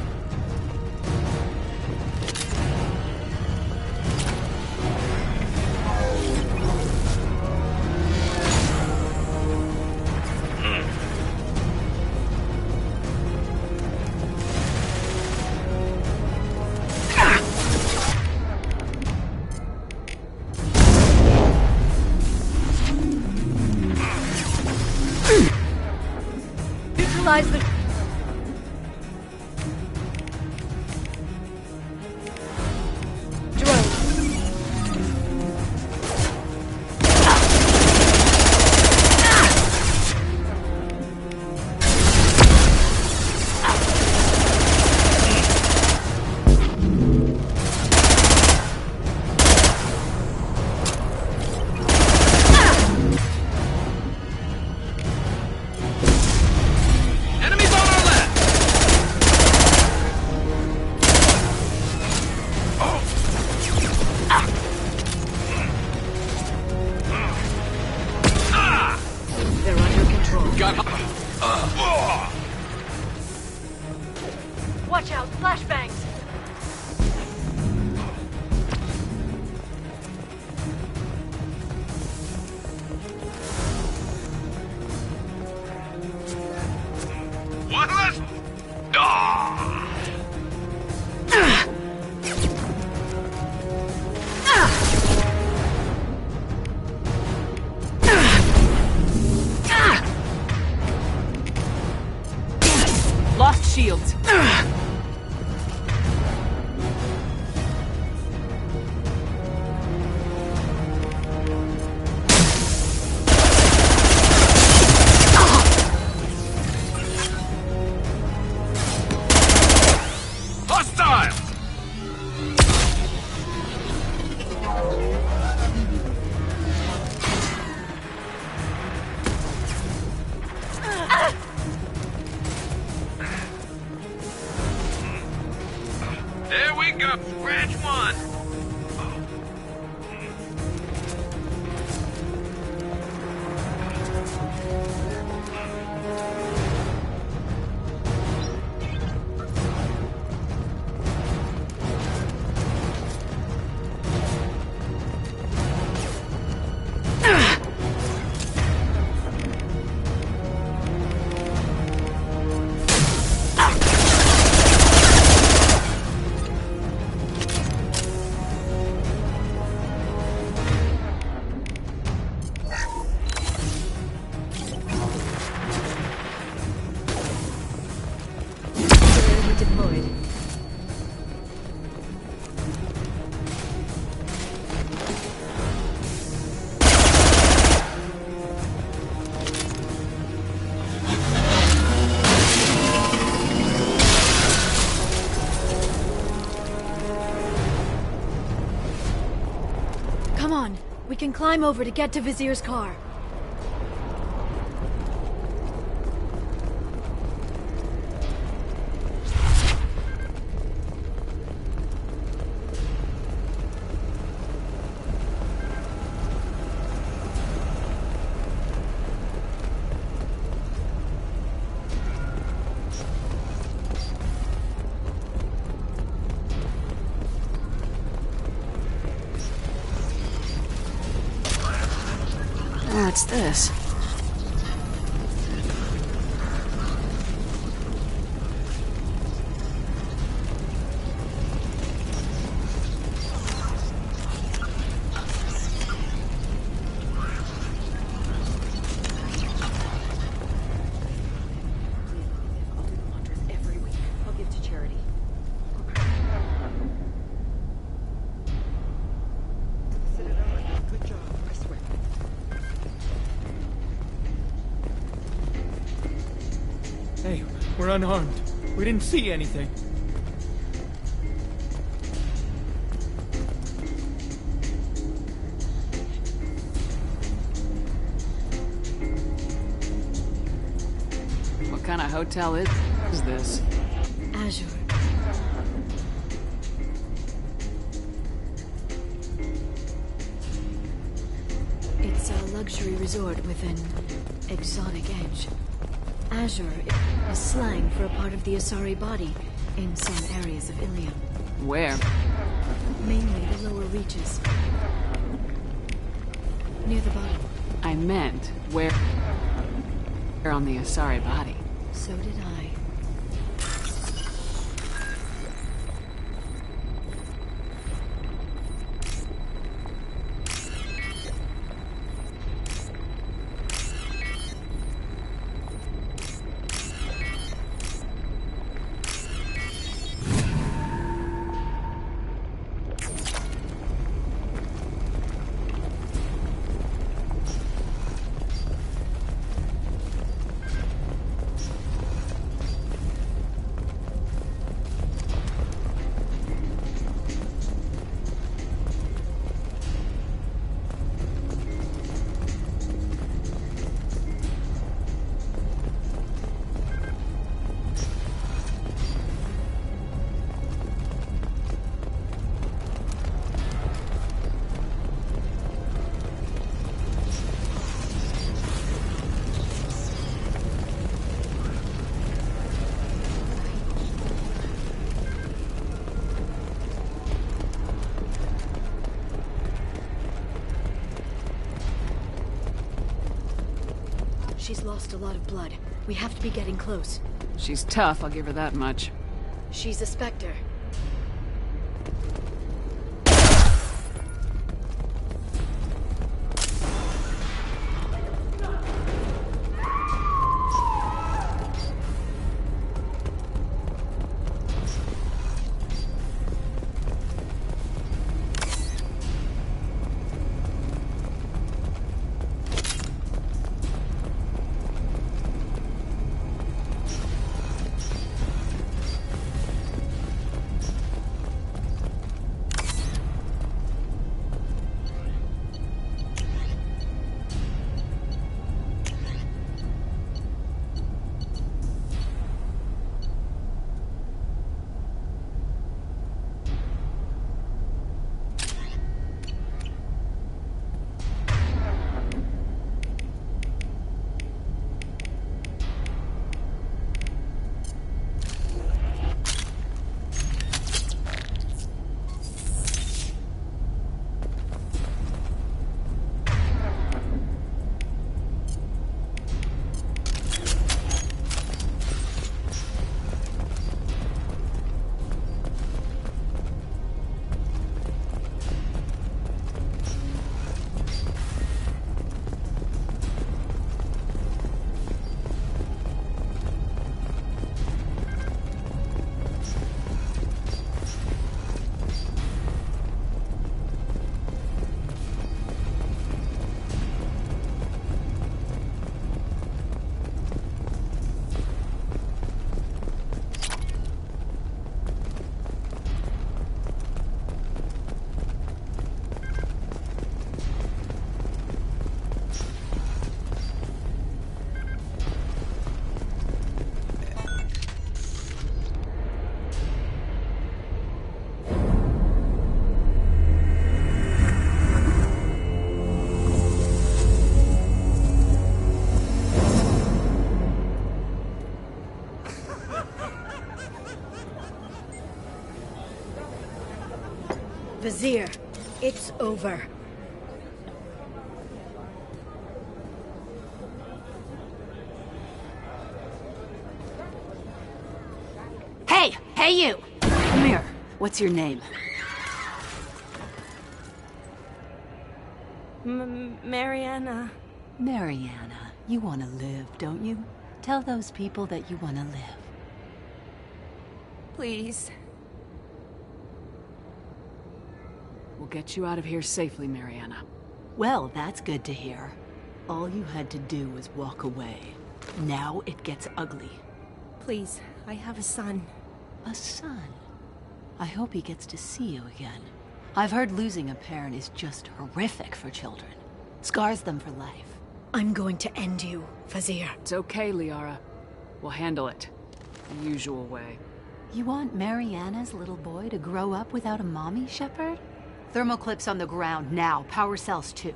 Neutralize the... Watch out, flashbangs! One less. Lost shields. Hostile! There we go. Scratch one. Deployed. Come on, we can climb over to get to Vizier's car. What's this? Every week, I'll give to charity. Good job, I swear. Hey, we're unarmed. We didn't see anything. hotel is this? Azure. It's a luxury resort with an exotic edge. Azure is slang for a part of the Asari body in some areas of Ilium. Where? Mainly the lower reaches. Near the bottom. I meant, where on the Asari body? So did I. She's lost a lot of blood. We have to be getting close. She's tough, I'll give her that much. She's a Spectre. Vizier, it's over. Hey! Hey, you! Come here. What's your name? Mariana. Mariana. You want to live, don't you? Tell those people that you want to live. Please. We'll get you out of here safely, Mariana. Well, that's good to hear. All you had to do was walk away. Now it gets ugly. Please, I have a son. A son? I hope he gets to see you again. I've heard losing a parent is just horrific for children. Scars them for life. I'm going to end you, Vizier. It's okay, Liara. We'll handle it. The usual way. You want Mariana's little boy to grow up without a mommy, Shepard? Thermal clips on the ground now. Power cells too.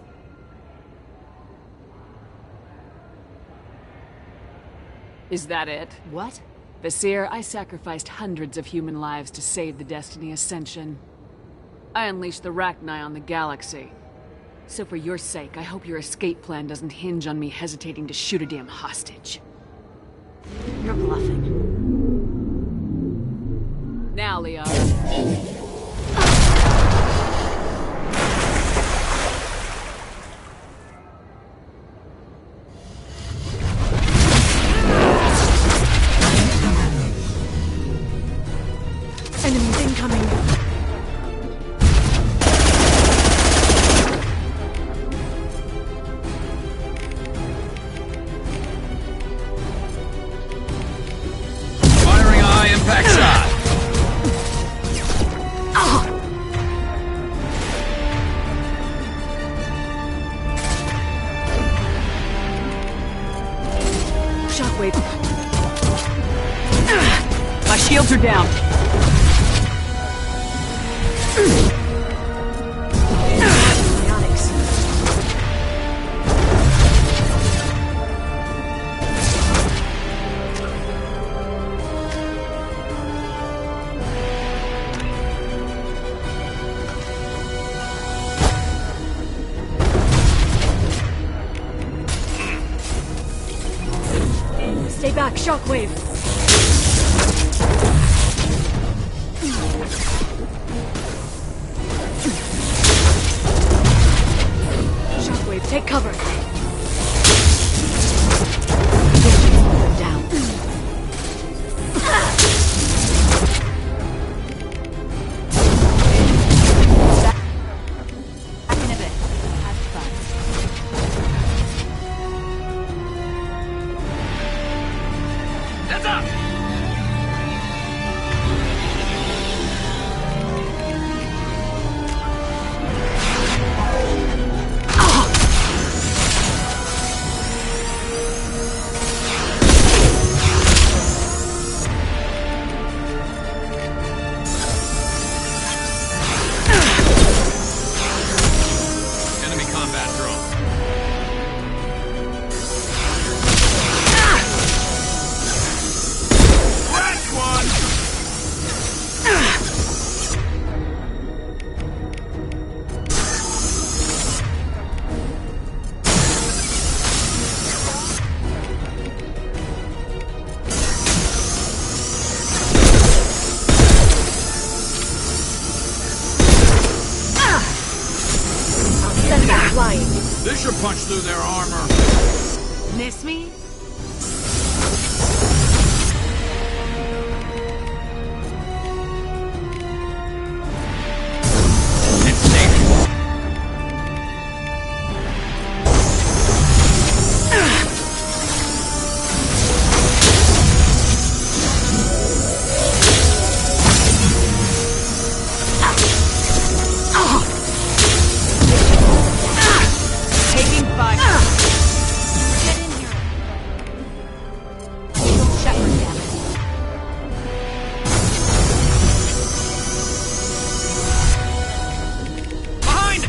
Is that it? What? Vasir, I sacrificed hundreds of human lives to save the Destiny Ascension. I unleashed the Rachni on the galaxy. So for your sake, I hope your escape plan doesn't hinge on me hesitating to shoot a damn hostage. You're bluffing. Now, Liara. Enemies incoming. Firing a high impact shot. Shockwave. My shields are down. Psionics. Stay back, Shockwave. Shockwave, take cover. Down. Back in a bit. Have fun. Heads up! Enemy combat drone. Crash one! Send them flying. This should punch through their armor. Miss me? It's safe. Taking fire. Get in here. Shepard, damn it. Behind!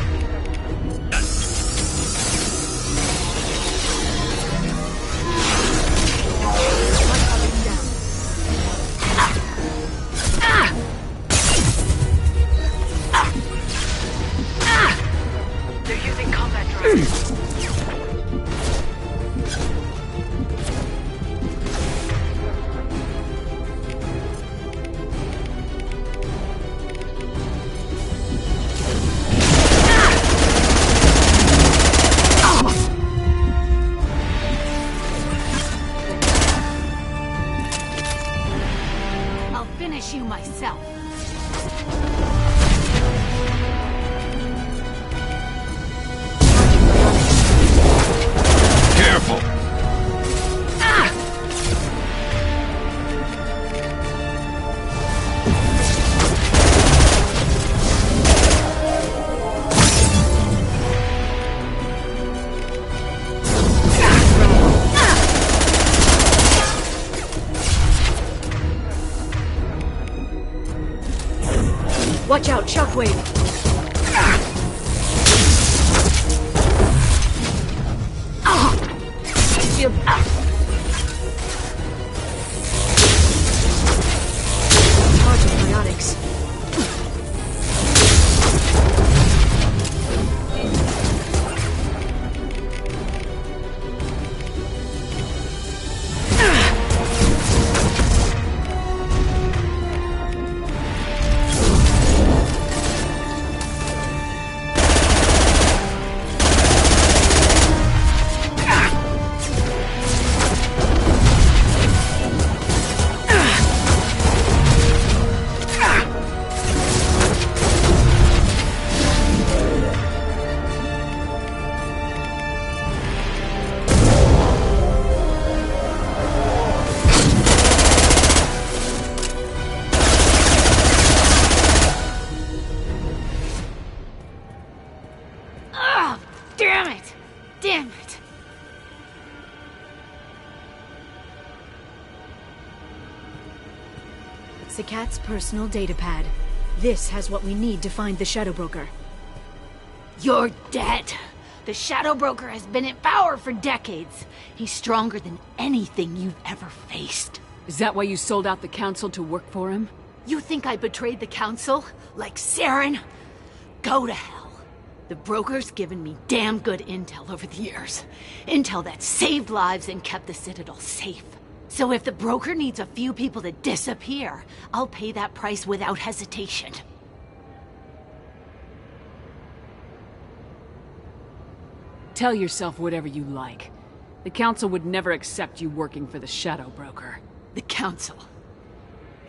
They're using combat drones. I'll finish you myself. Watch out, shockwave! Shield. Charge of biotics. Damn it! Damn it! Sakat's personal datapad. This has what we need to find the Shadow Broker. You're dead. The Shadow Broker has been in power for decades. He's stronger than anything you've ever faced. Is that why you sold out the Council to work for him? You think I betrayed the Council? Like Saren? Go to hell. The Broker's given me damn good intel over the years. Intel that saved lives and kept the Citadel safe. So if the Broker needs a few people to disappear, I'll pay that price without hesitation. Tell yourself whatever you like. The Council would never accept you working for the Shadow Broker. The Council?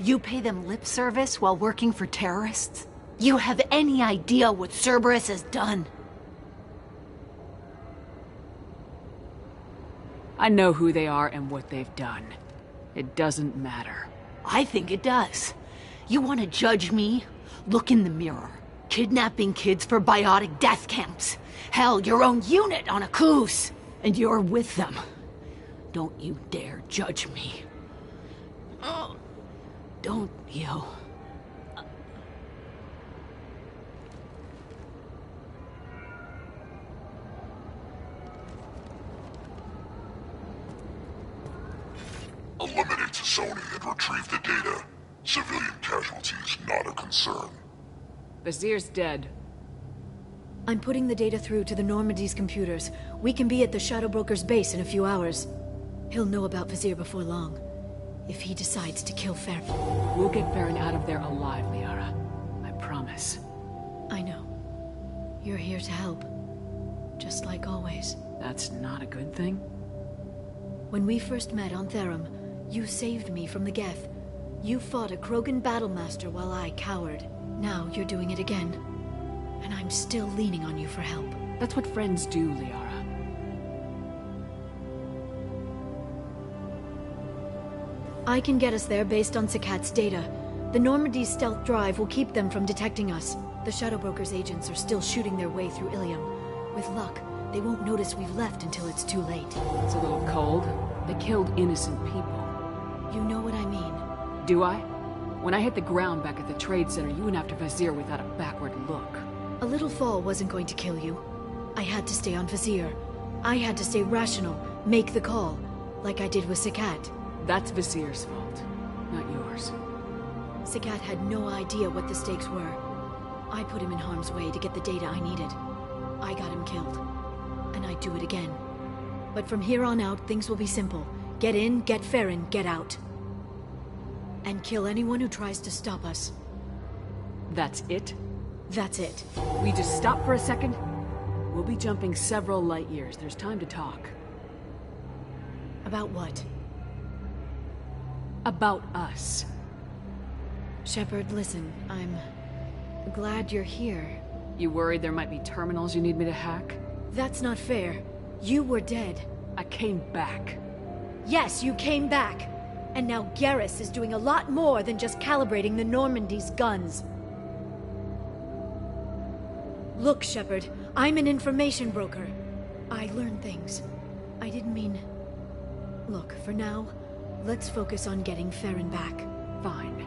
You pay them lip service while working for terrorists? You have any idea what Cerberus has done? I know who they are and what they've done. It doesn't matter. I think it does. You want to judge me? Look in the mirror. Kidnapping kids for biotic death camps. Hell, your own unit on a cruise. And you're with them. Don't you dare judge me. Oh, don't you? Eliminate Sony and retrieve the data. Civilian casualties not a concern. Vizier's dead. I'm putting the data through to the Normandy's computers. We can be at the Shadow Broker's base in a few hours. He'll know about Vizier before long. If he decides to kill Farron. We'll get Farron out of there alive, Liara. I promise. I know. You're here to help. Just like always. That's not a good thing? When we first met on Therum, you saved me from the Geth. You fought a Krogan battlemaster while I cowered. Now you're doing it again. And I'm still leaning on you for help. That's what friends do, Liara. I can get us there based on Sakat's data. The Normandy's stealth drive will keep them from detecting us. The Shadow Broker's agents are still shooting their way through Ilium. With luck, they won't notice we've left until it's too late. It's a little cold. They killed innocent people. You know what I mean. Do I? When I hit the ground back at the trade center, you went after Vizier without a backward look. A little fall wasn't going to kill you. I had to stay on Vizier. I had to stay rational, make the call, like I did with Sakat. That's Vizier's fault, not yours. Sakat had no idea what the stakes were. I put him in harm's way to get the data I needed. I got him killed. And I'd do it again. But from here on out, things will be simple. Get in, get Farron, get out. And kill anyone who tries to stop us. That's it? That's it. We just stop for a second? We'll be jumping several light years. There's time to talk. About what? About us. Shepard, listen, I'm glad you're here. You worried there might be terminals you need me to hack? That's not fair. You were dead. I came back. Yes, you came back. And now Garrus is doing a lot more than just calibrating the Normandy's guns. Look, Shepard, I'm an information broker. I learn things. I didn't mean... Look, for now, let's focus on getting Farron back. Fine.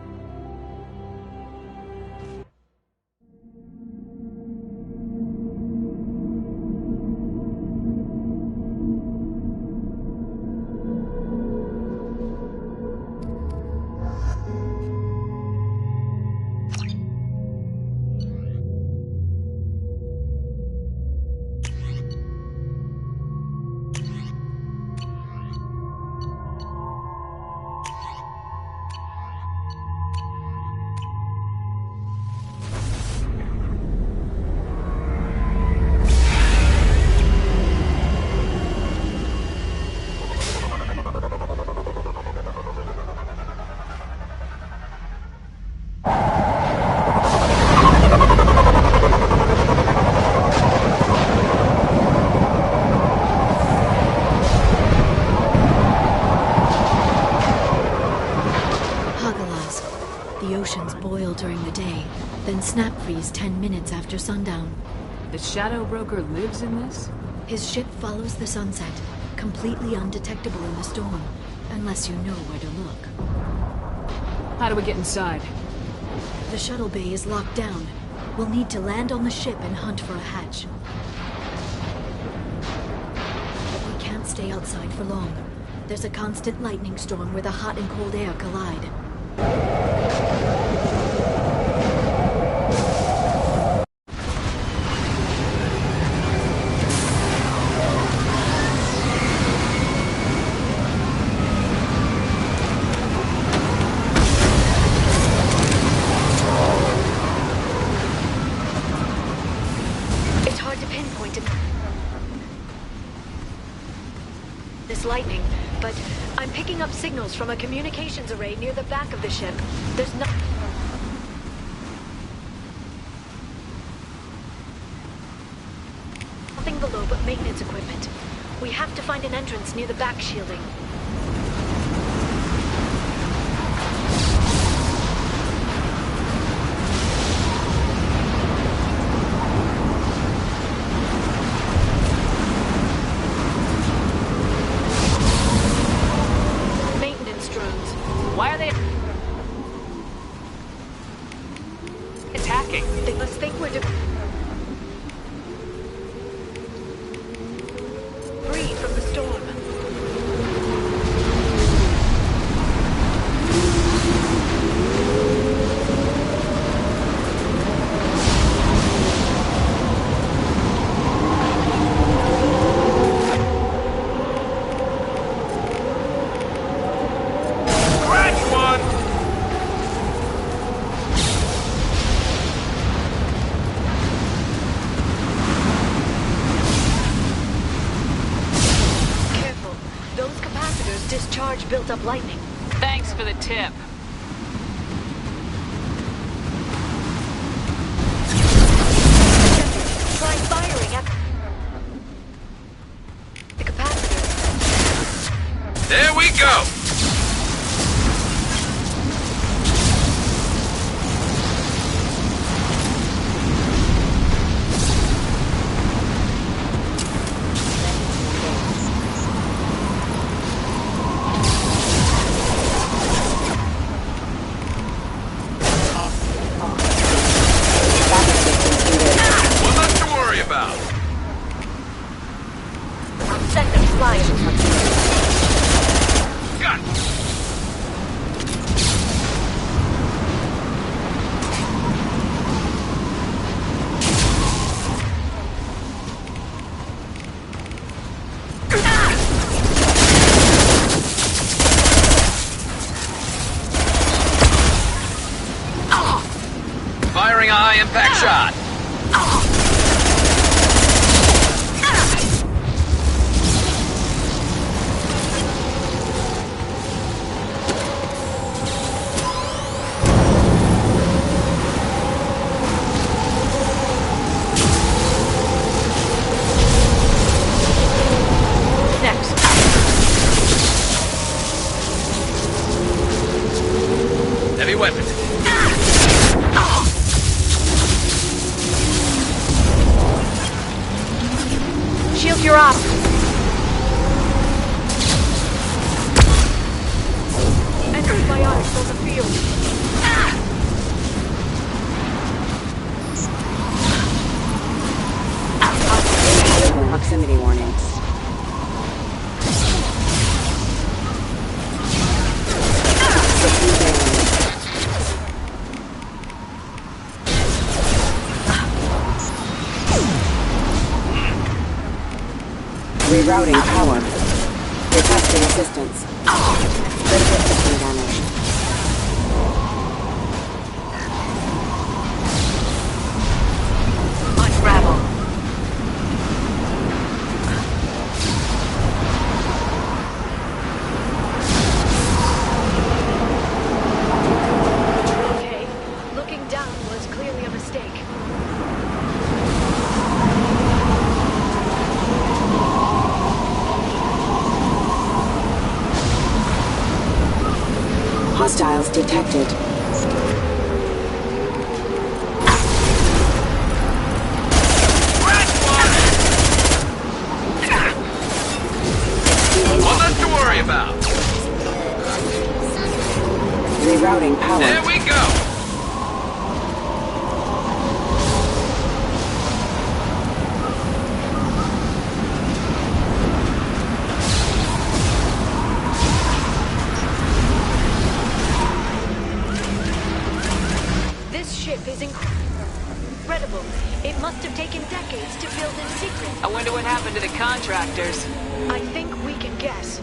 freeze 10 minutes after sundown. The Shadow Broker lives in this? His ship follows the sunset, completely undetectable in the storm, unless you know where to look. How do we get inside? The shuttle bay is locked down. We'll need to land on the ship and hunt for a hatch. But we can't stay outside for long. There's a constant lightning storm where the hot and cold air collide. It's hard to pinpoint this lightning, but I'm picking up signals from a communications array near the back of the ship. There's no... nothing below but maintenance equipment. We have to find an entrance near the back shielding. Maintenance drones. Why are they attacking? They must think we're free from the storm. Scratch one! Careful. Those capacitors discharge built-up lightning. Thanks for the tip. Try firing at the capacitors. There we go! Well, nothing to worry about. Send them flying. Got it. Firing a high-impact shot. Next. Heavy weapon. Shield your op. Antibiotics on the field. Proximity warnings. Rerouting power. Requesting assistance. Critical system damage. Unravel. Okay, looking down was clearly a mistake. Hostiles detected. must have taken decades to build in secret. I wonder what happened to the contractors. I think we can guess.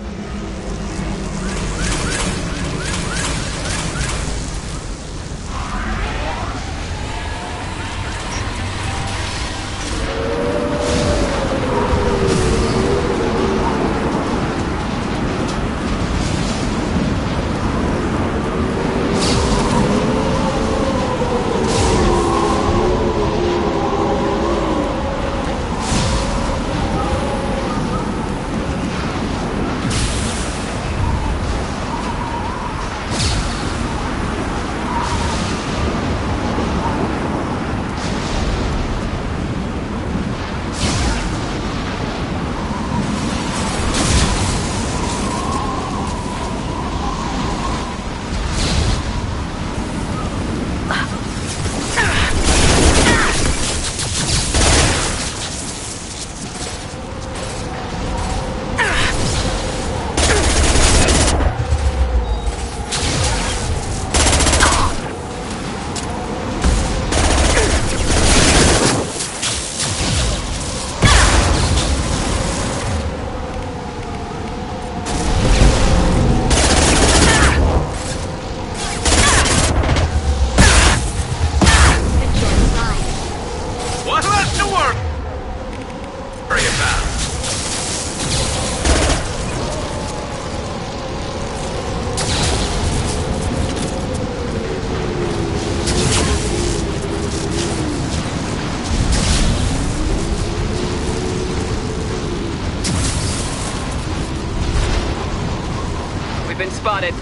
Been spotted.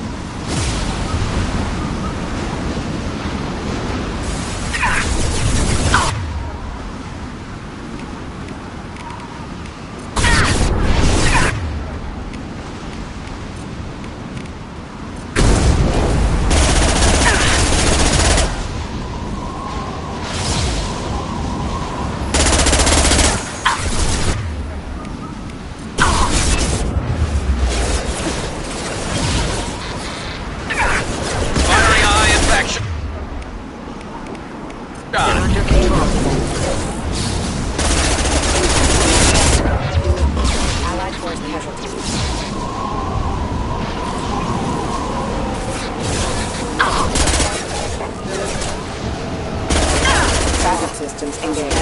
Systems engaged.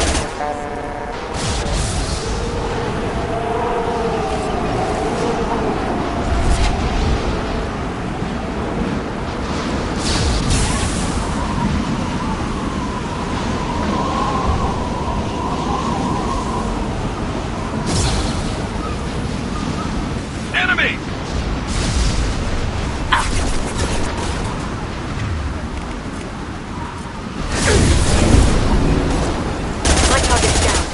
Enemy! My target's down.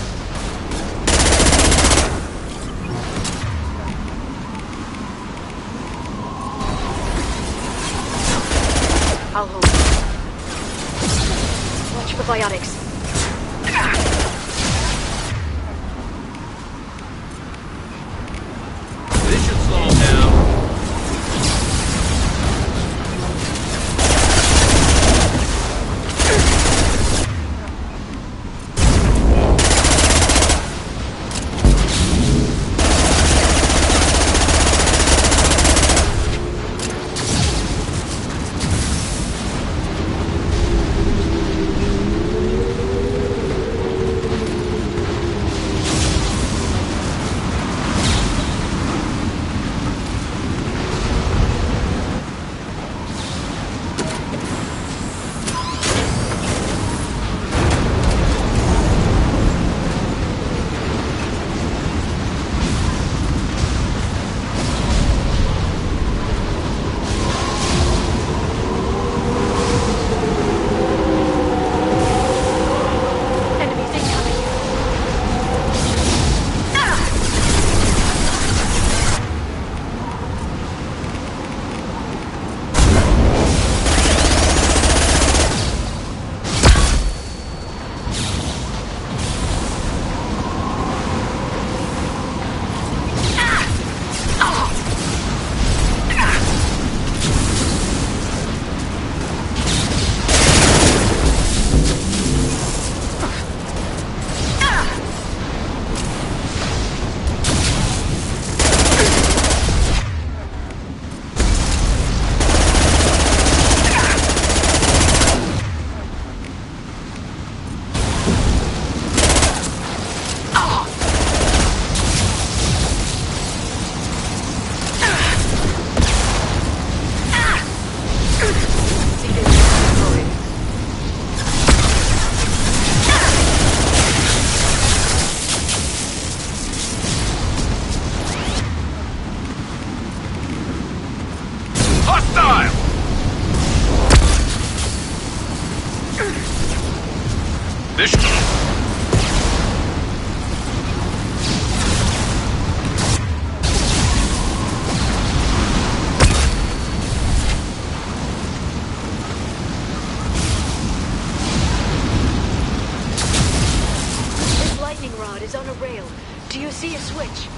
is on a rail. Do you see a switch?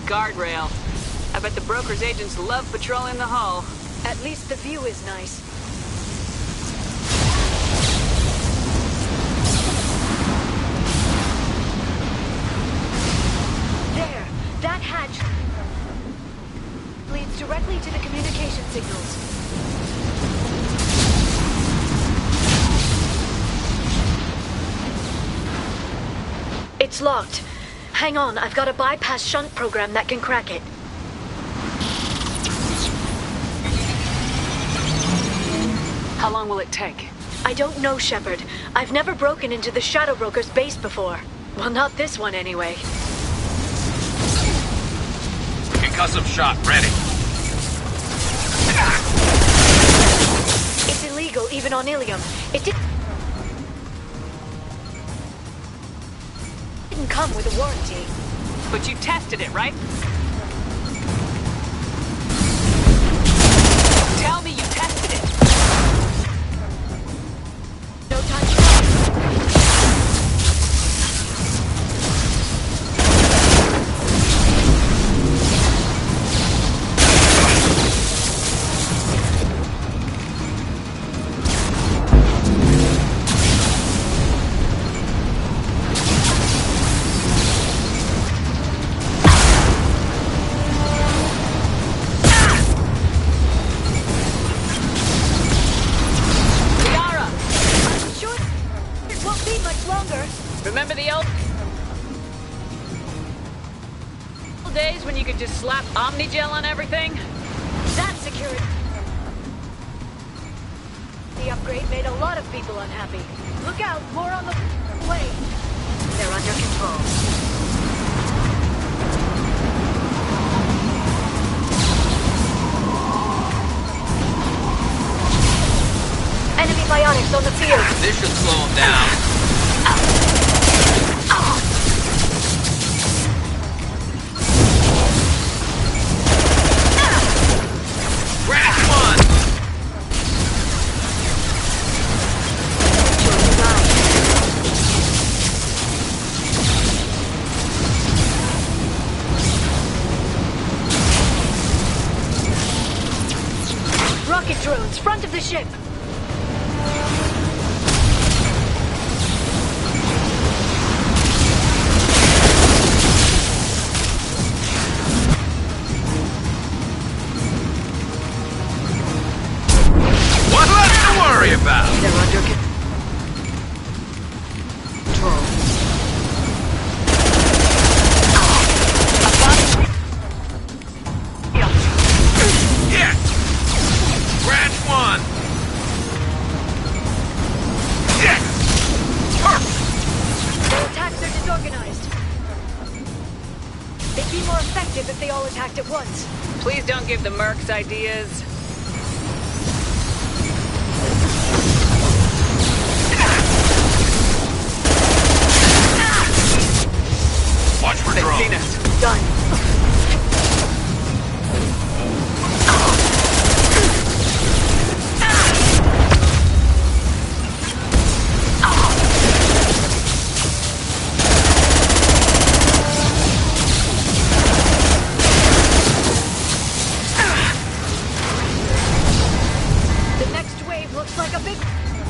Guardrail. I bet the broker's agents love patrolling the hull. At least the view is nice. There! That hatch leads directly to the communication signals. It's locked. Hang on, I've got a bypass shunt program that can crack it. How long will it take? I don't know, Shepard. I've never broken into the Shadow Broker's base before. Well, not this one anyway. Concussive shot ready. It's illegal even on Ilium. It didn't come with a warranty. But you tested it, right? Tell me you tested it. No time. Remember the old days when you could just slap Omnigel on everything? That security. The upgrade made a lot of people unhappy. Look out, more on the way. They're under control. Enemy biotics on the field. This should slow them down. Rocket drones, front of the ship. What left to worry about? They're under control. If they all attacked at once. Please don't give the mercs ideas. Watch for drones. They've seen us. Done.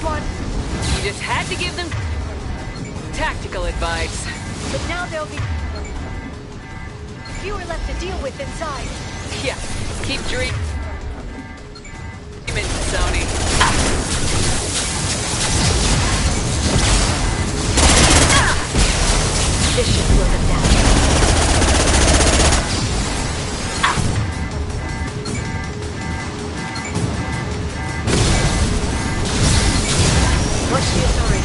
one. You just had to give them tactical advice. But now there'll be fewer left to deal with inside. Yeah, keep dreaming, Sony. This should slow them down. Watch the authority.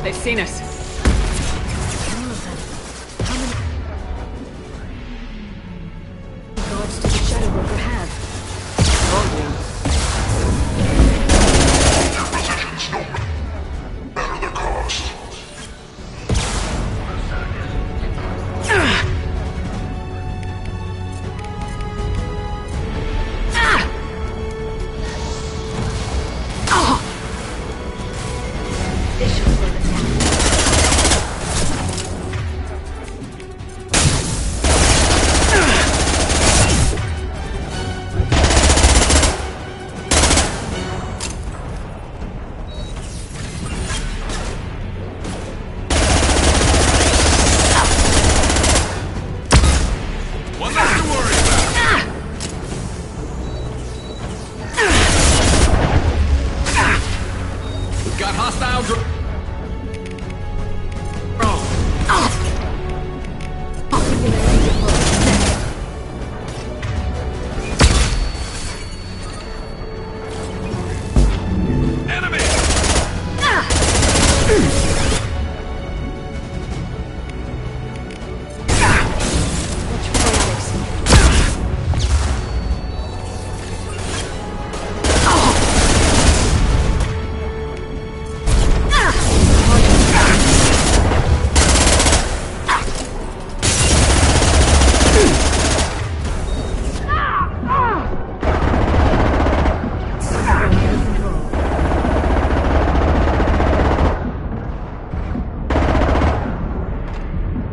They've seen us. All of them. How many guards does the Shadow Broker have? Told you. Their positions known. Matter the cost. This should slow them down. One less to worry about. We've got hostile drones. Enemy!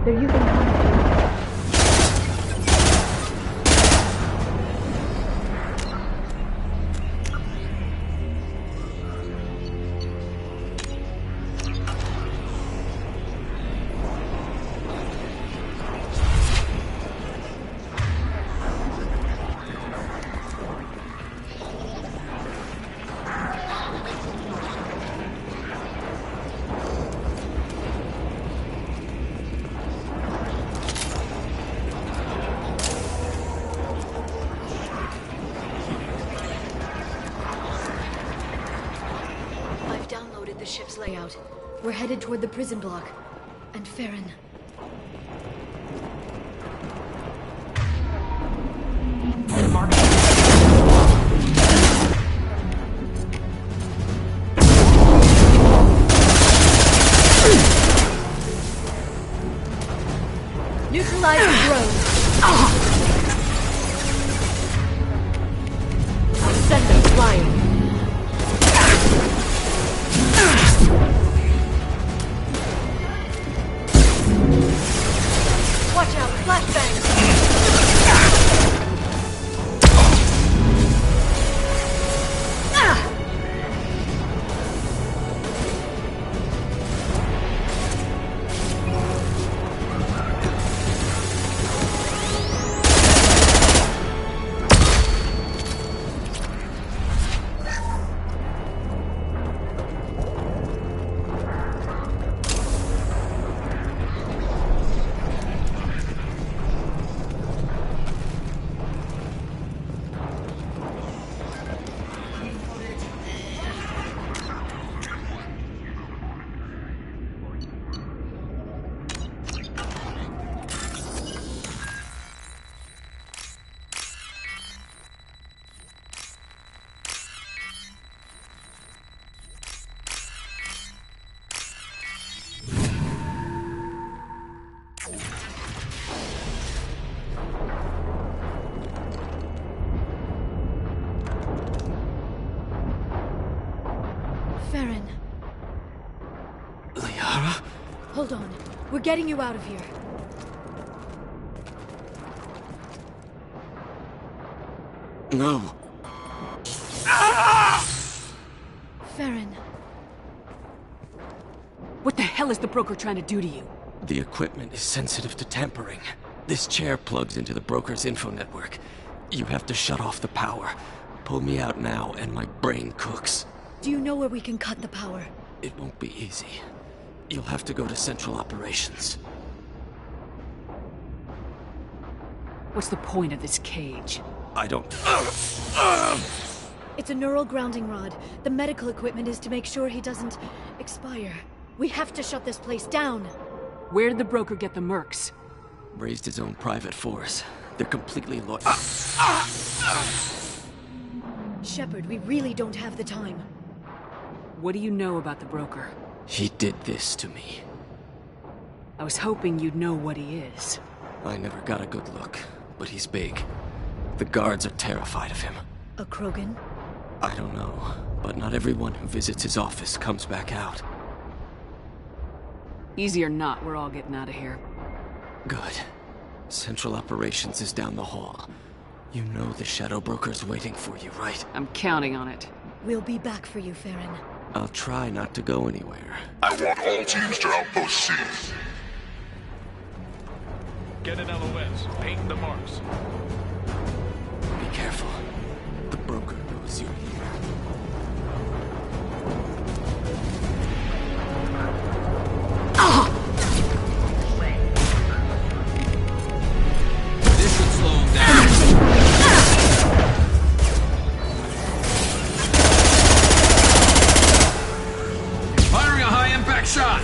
They're using contact. I've downloaded the ship's layout. We're headed toward the prison block. And Farron. Neutralize the drone. Send them flying. Watch Watch out, flashbang! Farron. Liara? Hold on. We're getting you out of here. No. Farron. What the hell is the broker trying to do to you? The equipment is sensitive to tampering. This chair plugs into the broker's info network. You have to shut off the power. Pull me out now, and my brain cooks. Do you know where we can cut the power? It won't be easy. You'll have to go to Central Operations. What's the point of this cage? I don't... It's a neural grounding rod. The medical equipment is to make sure he doesn't expire. We have to shut this place down. Where did the broker get the mercs? Raised his own private force. They're completely loyal. Shepard, we really don't have the time. What do you know about the broker? He did this to me. I was hoping you'd know what he is. I never got a good look, but he's big. The guards are terrified of him. A Krogan? I don't know, but not everyone who visits his office comes back out. Easy or not, we're all getting out of here. Good. Central Operations is down the hall. You know the Shadow Broker's waiting for you, right? I'm counting on it. We'll be back for you, Farron. I'll try not to go anywhere. I want all teams to Outpost C. Get an LOS. Paint the marks. Be careful. The broker knows you're here. This should slow him down. Firing a high-impact shot.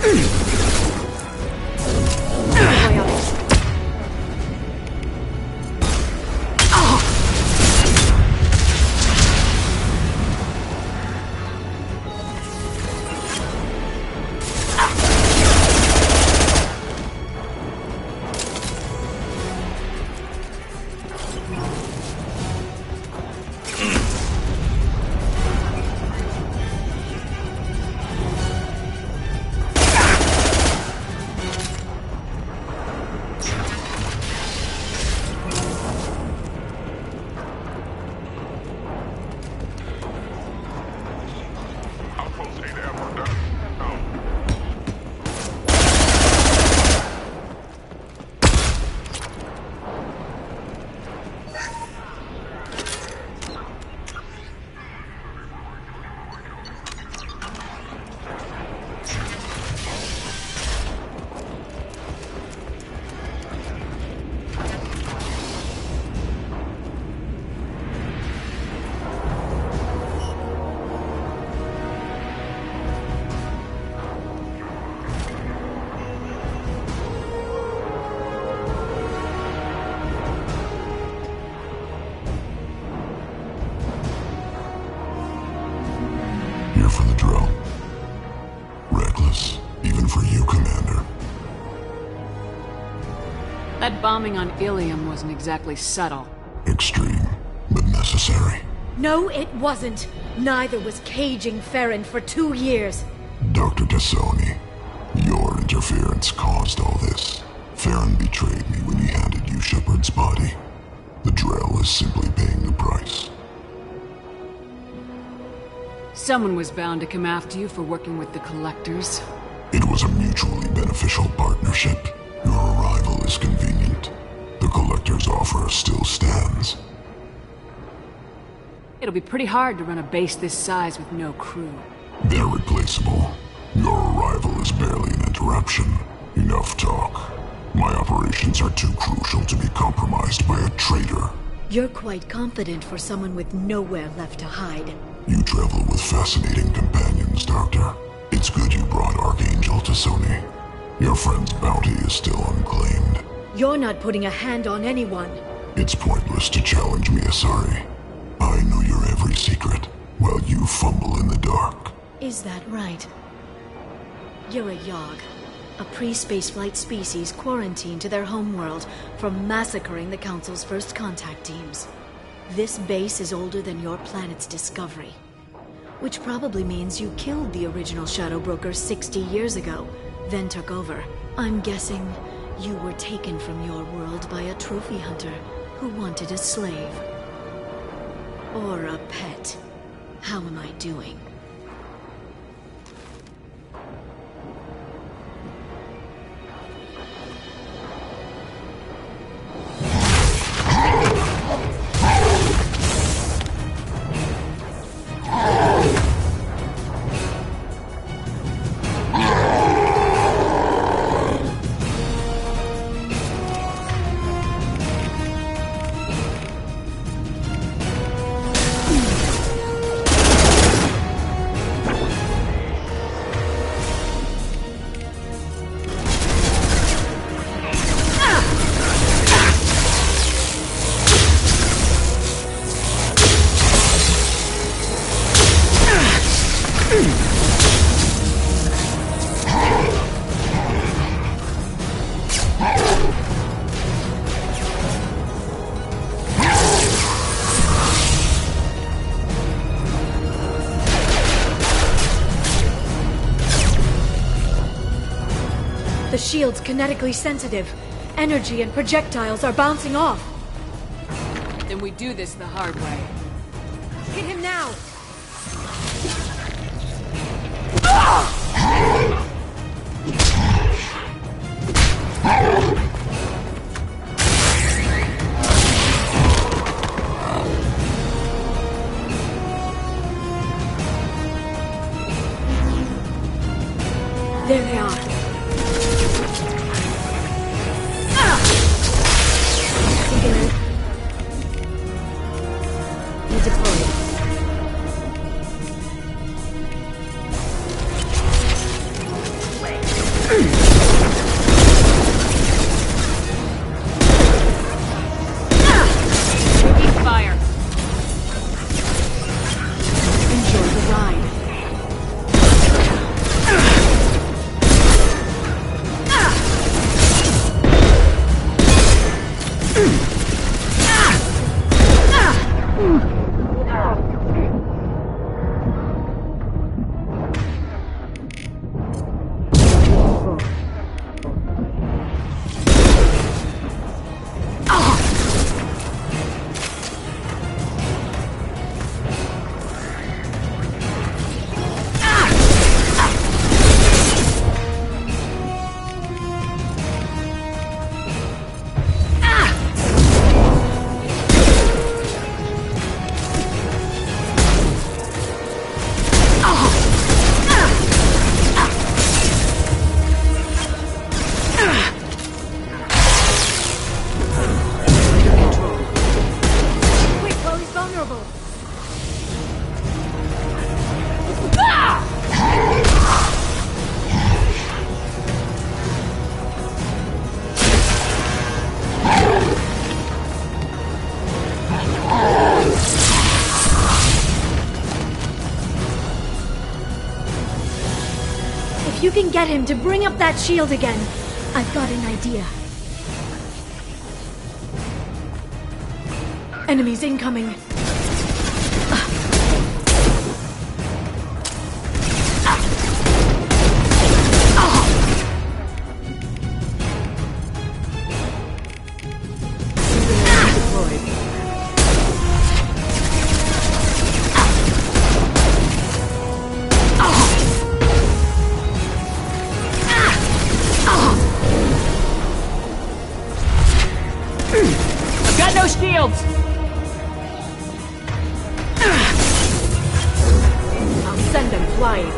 Here for the drill. Reckless, even for you, Commander. That bombing on Ilium wasn't exactly subtle. Extreme, but necessary. No, it wasn't. Neither was caging Farron for 2 years. Dr. Tassoni, your interference caused all this. Farron betrayed me when he handed you Shepard's body. The Drell is simply paying the price. Someone was bound to come after you for working with the Collectors. It was a mutually beneficial partnership. Your arrival is convenient. The Collector's offer still stands. It'll be pretty hard to run a base this size with no crew. They're replaceable. Your arrival is barely an interruption. Enough talk. My operations are too crucial to be compromised by a traitor. You're quite confident for someone with nowhere left to hide. You travel with fascinating companions, Doctor. It's good you brought Archangel to Sony. Your friend's bounty is still unclaimed. You're not putting a hand on anyone. It's pointless to challenge me, Asari. I know your every secret, while you fumble in the dark. Is that right? You're a Yogg, a pre-spaceflight species quarantined to their homeworld from massacring the Council's first contact teams. This base is older than your planet's discovery, which probably means you killed the original Shadow Broker 60 years ago, then took over. I'm guessing you were taken from your world by a trophy hunter who wanted a slave. Or a pet. How am I doing? The shield's kinetically sensitive. Energy and projectiles are bouncing off. Then we do this the hard way. Hit him now! There they are. If you can get him to bring up that shield again, I've got an idea. Enemies incoming. those shields! I'll send them flying.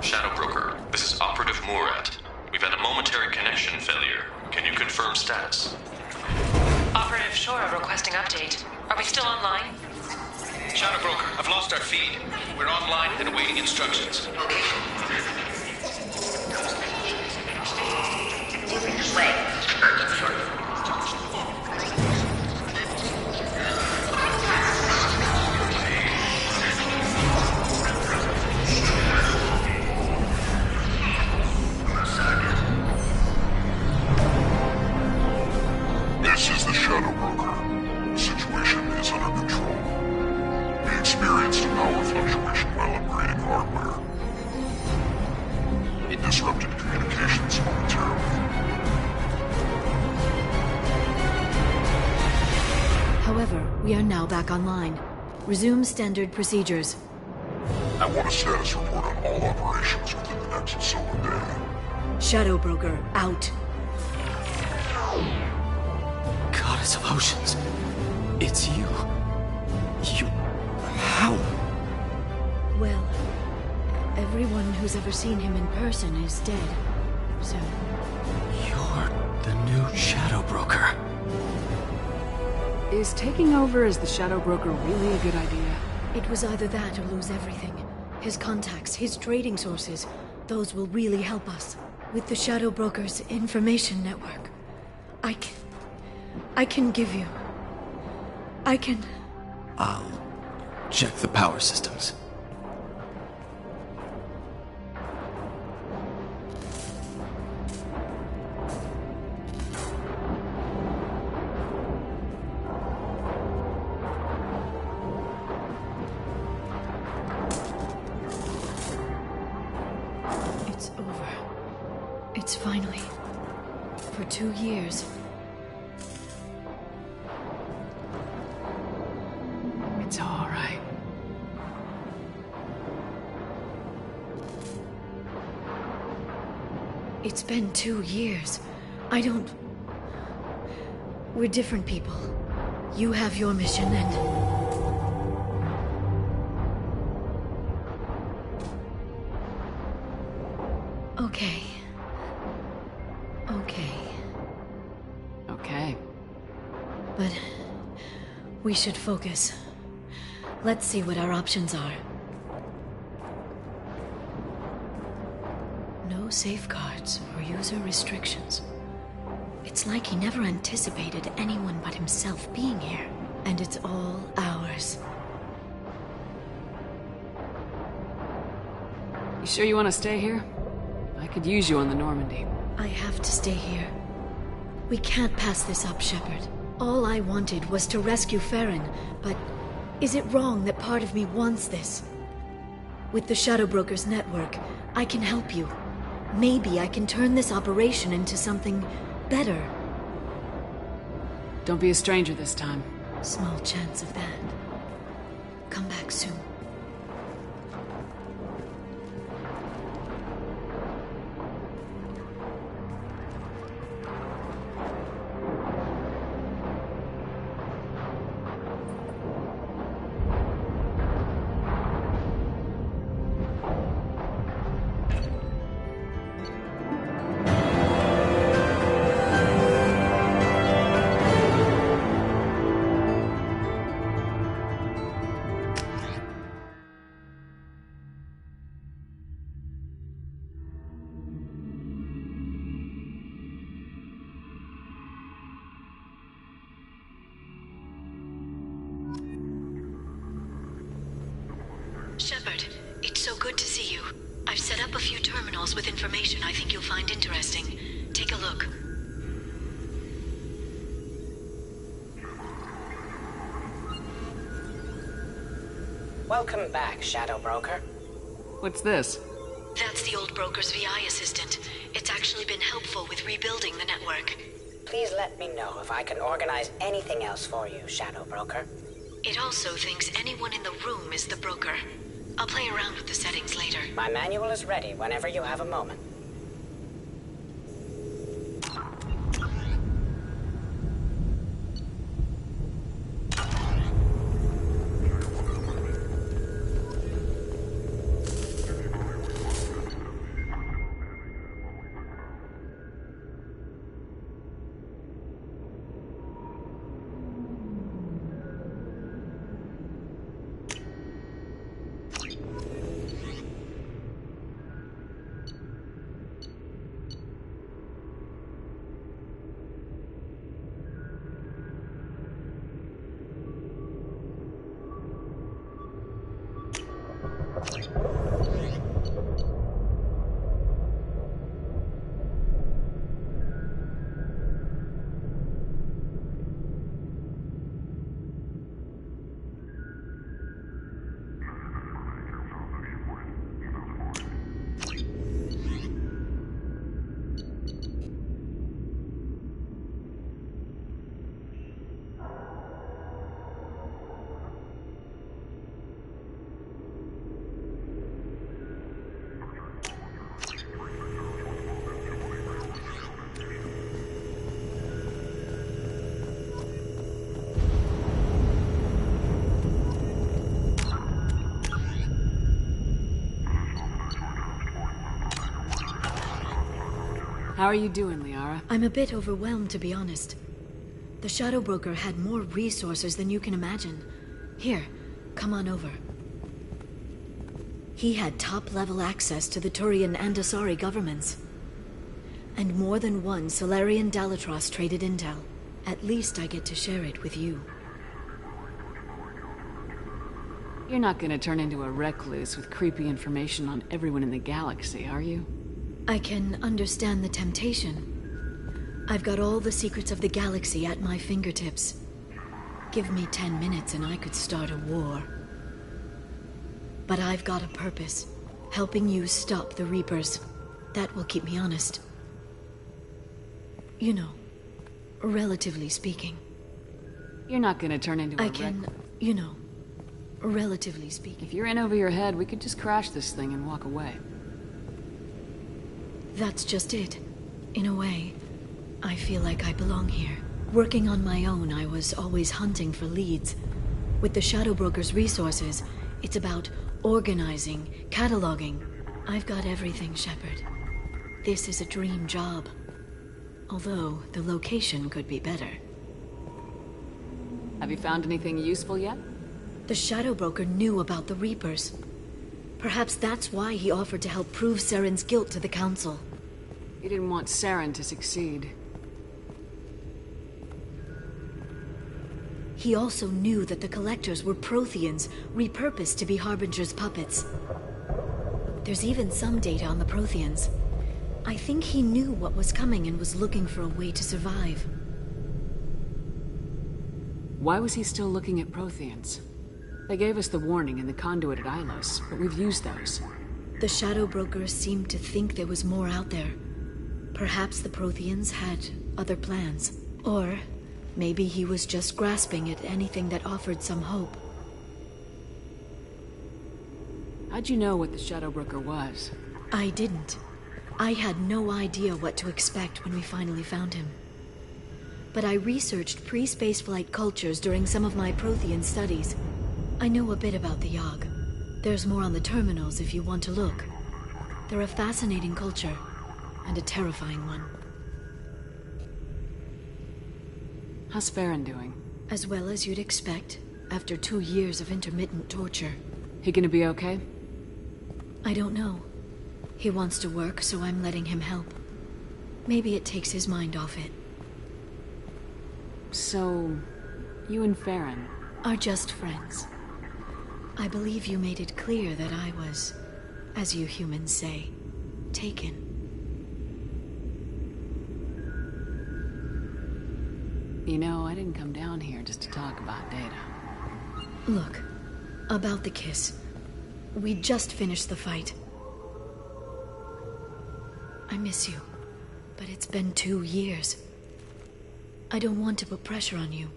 Shadow Broker, this is Operative Murat. We've had a momentary connection failure. Can you confirm status? Operative Shora requesting update. Are we still online? Shadow Broker, I've lost our feed. We're online and awaiting instructions. This is the Shadow Broker. The situation is under control. We experienced a power fluctuation while upgrading hardware. It disrupted communications momentarily. However, we are now back online. Resume standard procedures. I want a status report on all operations within the next solar day. Shadow Broker, out. Goddess of Oceans. It's you. You... How? Well, everyone who's ever seen him in person is dead. So... You're the new Shadow Broker. Is taking over as the Shadow Broker really a good idea? It was either that or lose everything. His contacts, his trading sources, those will really help us. With the Shadow Broker's information network, I can give you... I can... I'll check the power systems. It's over. It's finally... For 2 years... It's all right. It's been 2 years. I don't... We're different people. You have your mission and... Okay. Okay. Okay. But... we should focus. Let's see what our options are. No safeguards or user restrictions. It's like he never anticipated anyone but himself being here. And it's all ours. You sure you want to stay here? I could use you on the Normandy. I have to stay here. We can't pass this up, Shepard. All I wanted was to rescue Farron, but is it wrong that part of me wants this? With the Shadow Brokers network, I can help you. Maybe I can turn this operation into something better. Don't be a stranger this time. Small chance of that. Come back soon. Shepard, it's so good to see you. I've set up a few terminals with information I think you'll find interesting. Take a look. Welcome back, Shadow Broker. What's this? That's the old broker's VI assistant. It's actually been helpful with rebuilding the network. Please let me know if I can organize anything else for you, Shadow Broker. It also thinks anyone in the room is the broker. I'll play around with the settings later. My manual is ready whenever you have a moment. How are you doing, Liara? I'm a bit overwhelmed, to be honest. The Shadow Broker had more resources than you can imagine. Here, come on over. He had top-level access to the Turian and Asari governments. And more than one Solarian Dalatros traded intel. At least I get to share it with you. You're not gonna turn into a recluse with creepy information on everyone in the galaxy, are you? I can understand the temptation. I've got all the secrets of the galaxy at my fingertips. Give me 10 minutes and I could start a war. But I've got a purpose. Helping you stop the Reapers. That will keep me honest. You know, relatively speaking. You're not gonna turn into a you know, relatively speaking. If you're in over your head, we could just crash this thing and walk away. That's just it. In a way, I feel like I belong here. Working on my own, I was always hunting for leads. With the Shadow Broker's resources, it's about organizing, cataloging. I've got everything, Shepard. This is a dream job. Although, the location could be better. Have you found anything useful yet? The Shadow Broker knew about the Reapers. Perhaps that's why he offered to help prove Saren's guilt to the Council. He didn't want Saren to succeed. He also knew that the Collectors were Protheans, repurposed to be Harbinger's puppets. There's even some data on the Protheans. I think he knew what was coming and was looking for a way to survive. Why was he still looking at Protheans? They gave us the warning in the conduit at Ilos, but we've used those. The Shadow Brokers seemed to think there was more out there. Perhaps the Protheans had other plans. Or maybe he was just grasping at anything that offered some hope. How'd you know what the Shadow Broker was? I didn't. I had no idea what to expect when we finally found him. But I researched pre-spaceflight cultures during some of my Prothean studies. I know a bit about the Yog. There's more on the terminals if you want to look. They're a fascinating culture, and a terrifying one. How's Farron doing? As well as you'd expect, after 2 years of intermittent torture. He gonna be okay? I don't know. He wants to work, so I'm letting him help. Maybe it takes his mind off it. So, you and Farron are just friends. I believe you made it clear that I was, as you humans say, taken. You know, I didn't come down here just to talk about data. Look, about the kiss. We just finished the fight. I miss you, but it's been 2 years. I don't want to put pressure on you.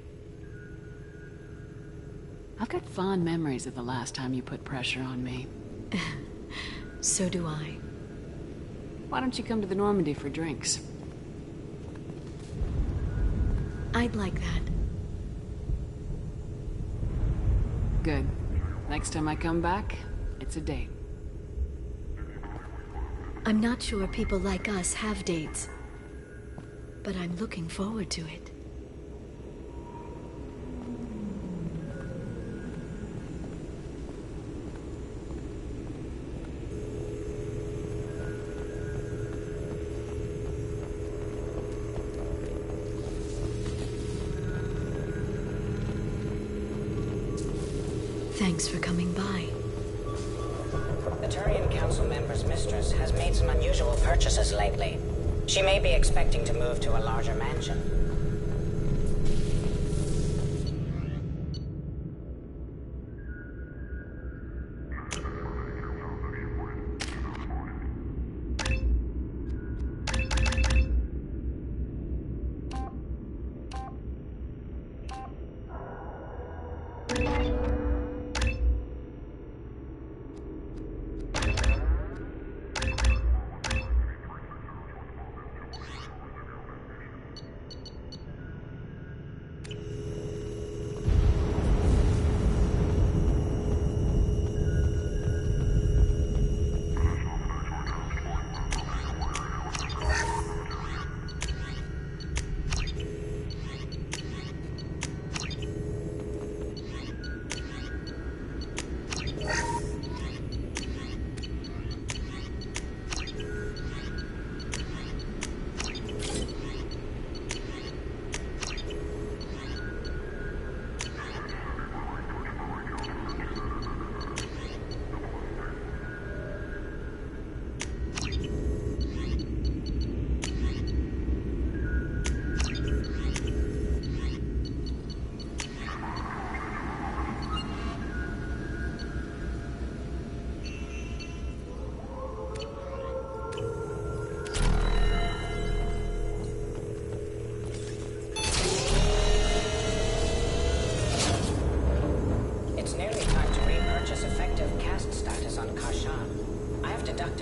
I've got fond memories of the last time you put pressure on me. So do I. Why don't you come to the Normandy for drinks? I'd like that. Good. Next time I come back, it's a date. I'm not sure people like us have dates, but I'm looking forward to it. Thanks for coming by. The Turian Council member's mistress has made some unusual purchases lately. She may be expecting to move to a larger mansion.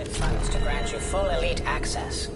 Funds to grant you full elite access.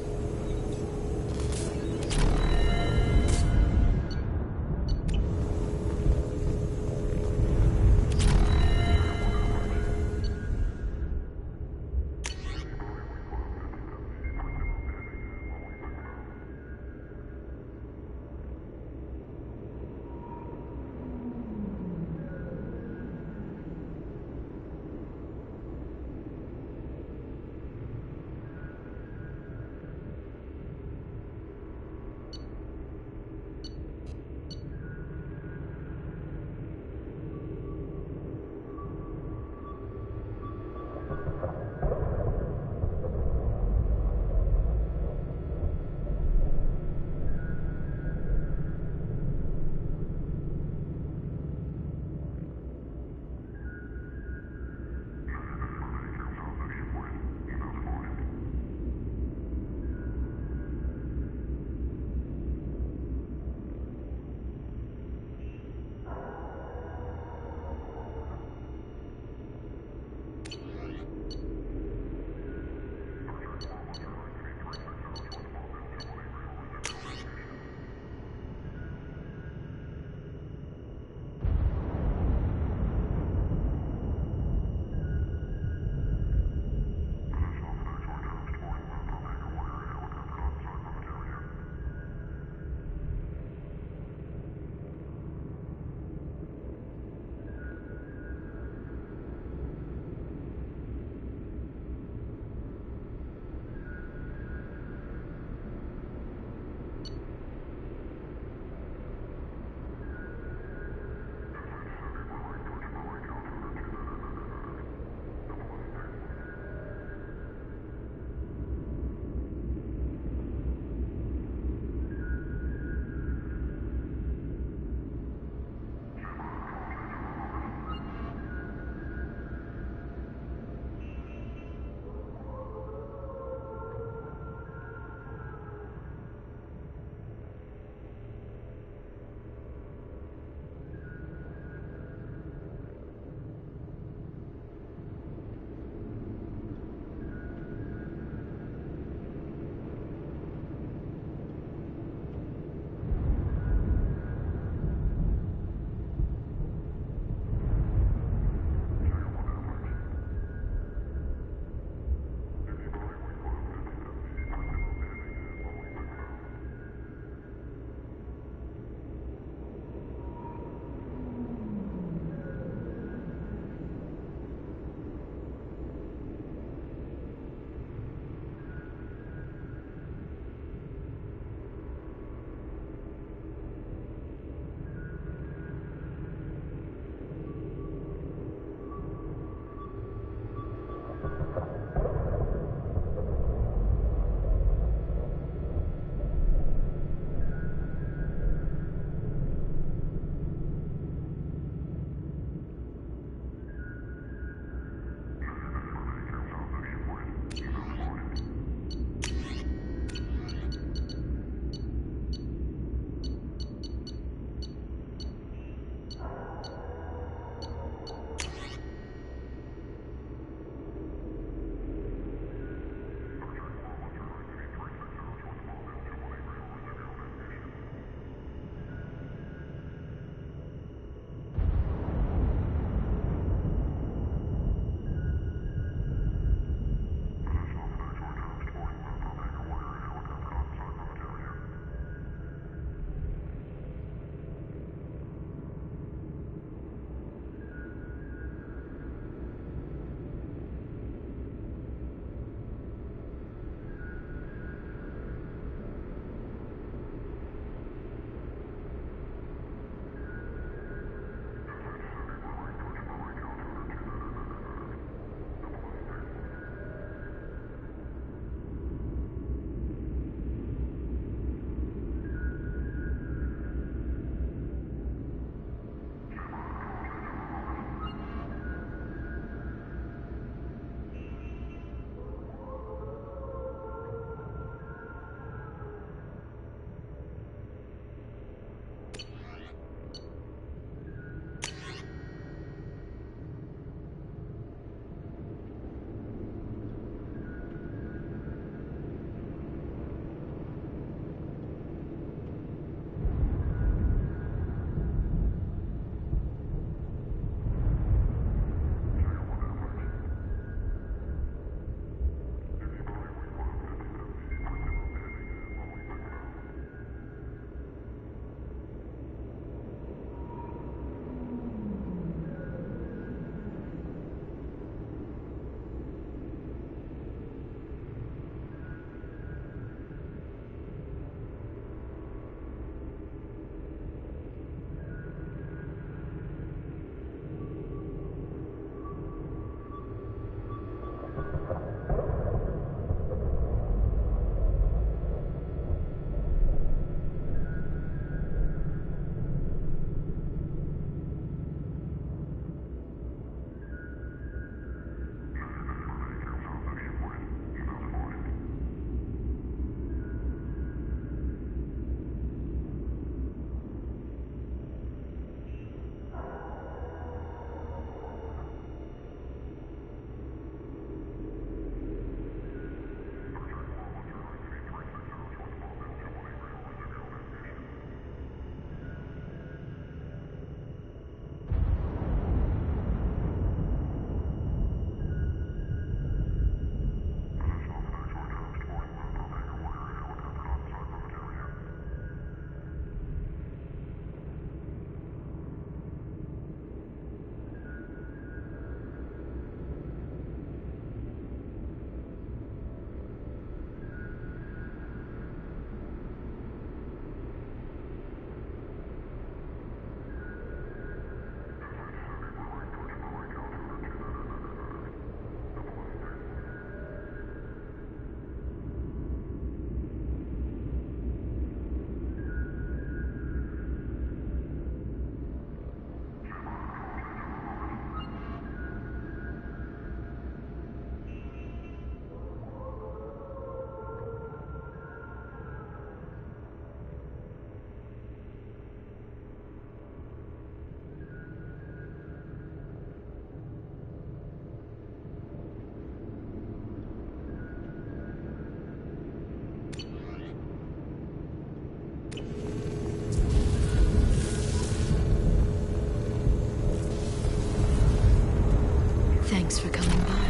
Thanks for coming by.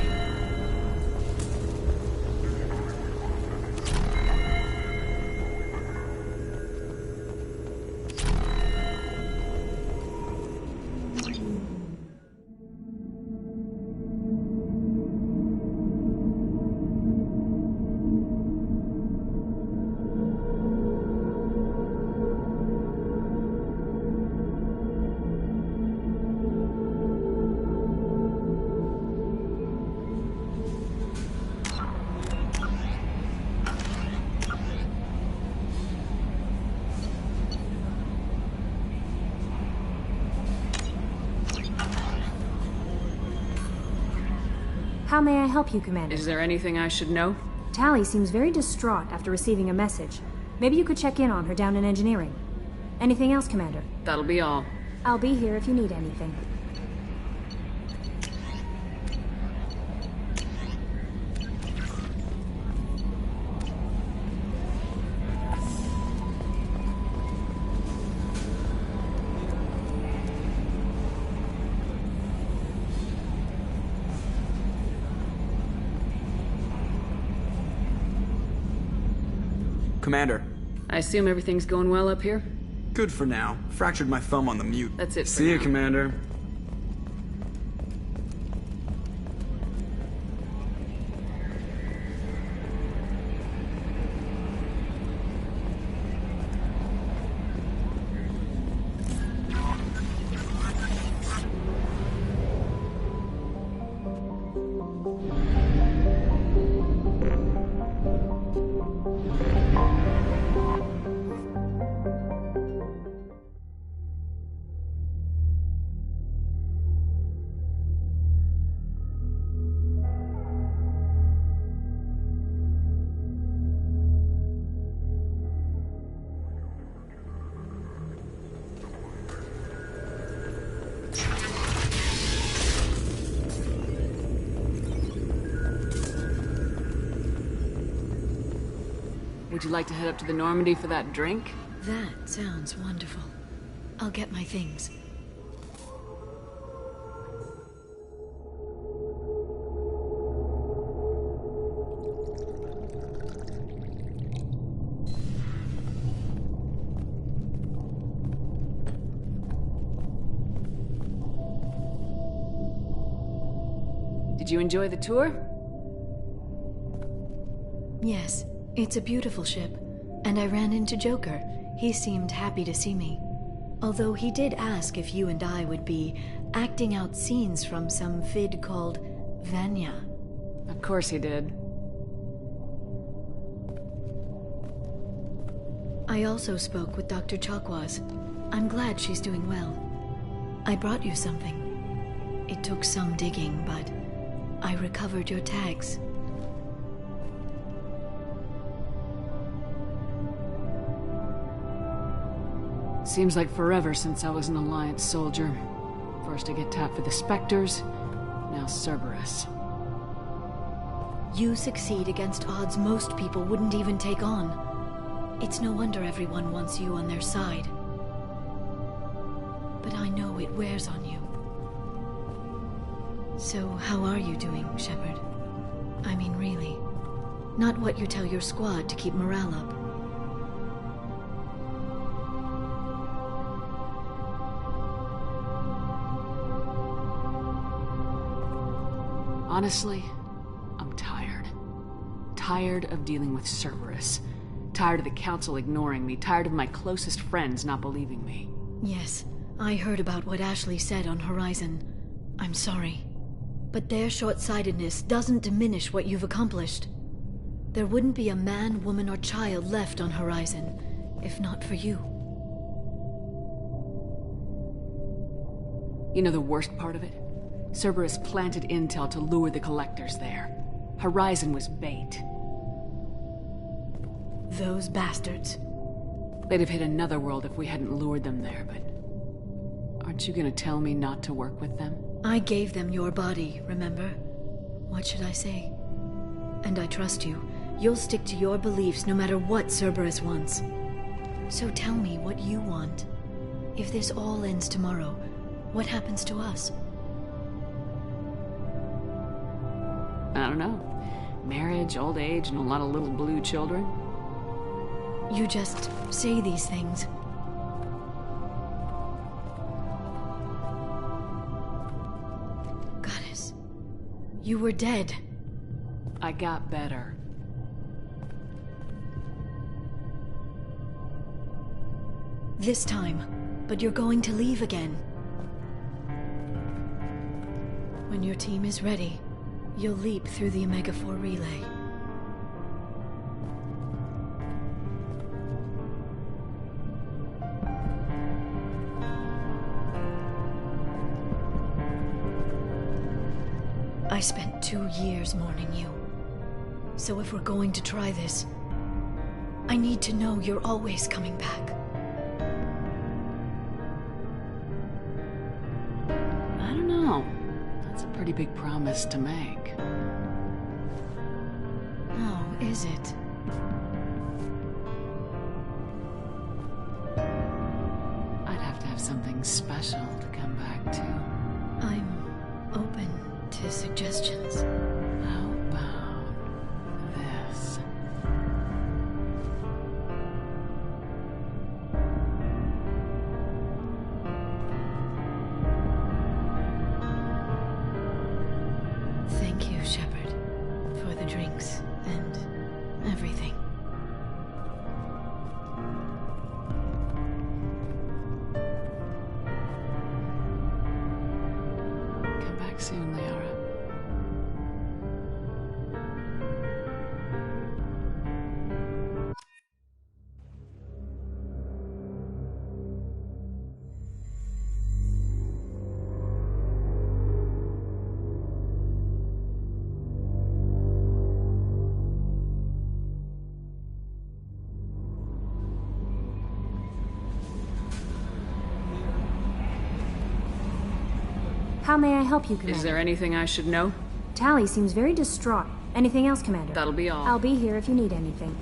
How may I help you, Commander? Is there anything I should know? Tally seems very distraught after receiving a message. Maybe you could check in on her down in engineering. Anything else, Commander? That'll be all. I'll be here if you need anything. Commander. I assume everything's going well up here? Good for now. Fractured my thumb on the mute. That's it for See you, now. Commander. Would you like to head up to the Normandy for that drink? That sounds wonderful. I'll get my things. Did you enjoy the tour? Yes, it's a beautiful ship. And I ran into Joker. He seemed happy to see me. Although he did ask if you and I would be acting out scenes from some vid called Vanya. Of course he did. I also spoke with Dr. Chakwas. I'm glad she's doing well. I brought you something. It took some digging, but I recovered your tags. Seems like forever since I was an Alliance soldier. First I get tapped for the Spectres, now Cerberus. You succeed against odds most people wouldn't even take on. It's no wonder everyone wants you on their side. But I know it wears on you. So how are you doing, Shepard? I mean, really. Not what you tell your squad to keep morale up. Honestly, I'm tired. Tired of dealing with Cerberus. Tired of the Council ignoring me. Tired of my closest friends not believing me. Yes, I heard about what Ashley said on Horizon. I'm sorry. But their short-sightedness doesn't diminish what you've accomplished. There wouldn't be a man, woman, or child left on Horizon, if not for you. You know the worst part of it? Cerberus planted intel to lure the Collectors there. Horizon was bait. Those bastards. They'd have hit another world if we hadn't lured them there, but... Aren't you gonna tell me not to work with them? I gave them your body, remember? What should I say? And I trust you. You'll stick to your beliefs no matter what Cerberus wants. So tell me what you want. If this all ends tomorrow, what happens to us? I don't know. Marriage, old age, and a lot of little blue children. You just say these things. Goddess, you were dead. I got better. This time, but you're going to leave again. When your team is ready, you'll leap through the Omega-4 relay. I spent 2 years mourning you. So if we're going to try this, I need to know you're always coming back. I don't know. That's a pretty big promise to make. Oh, is it? I'd have to have something special to come back to. I'm open to suggestions. How about this? Thank you, Shepard, for the drinks and everything. Come back soon, Liara. How may I help you, Commander? Is there anything I should know? Tally seems very distraught. Anything else, Commander? That'll be all. I'll be here if you need anything.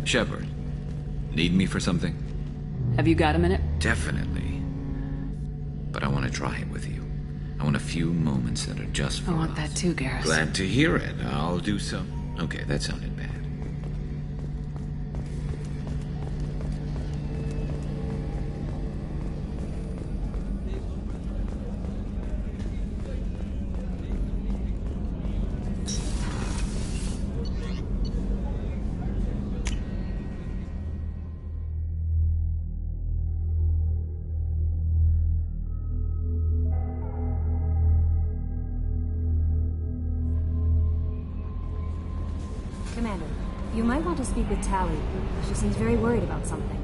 Shepard, need me for something? Have you got a minute? Definitely. But I want to try it with you. I want a few moments that are just for I want us. that too, Garrus. Glad to hear it. I'll do some. Okay, that sounded bad. Commander, you might want to speak with Tally. She seems very worried about something.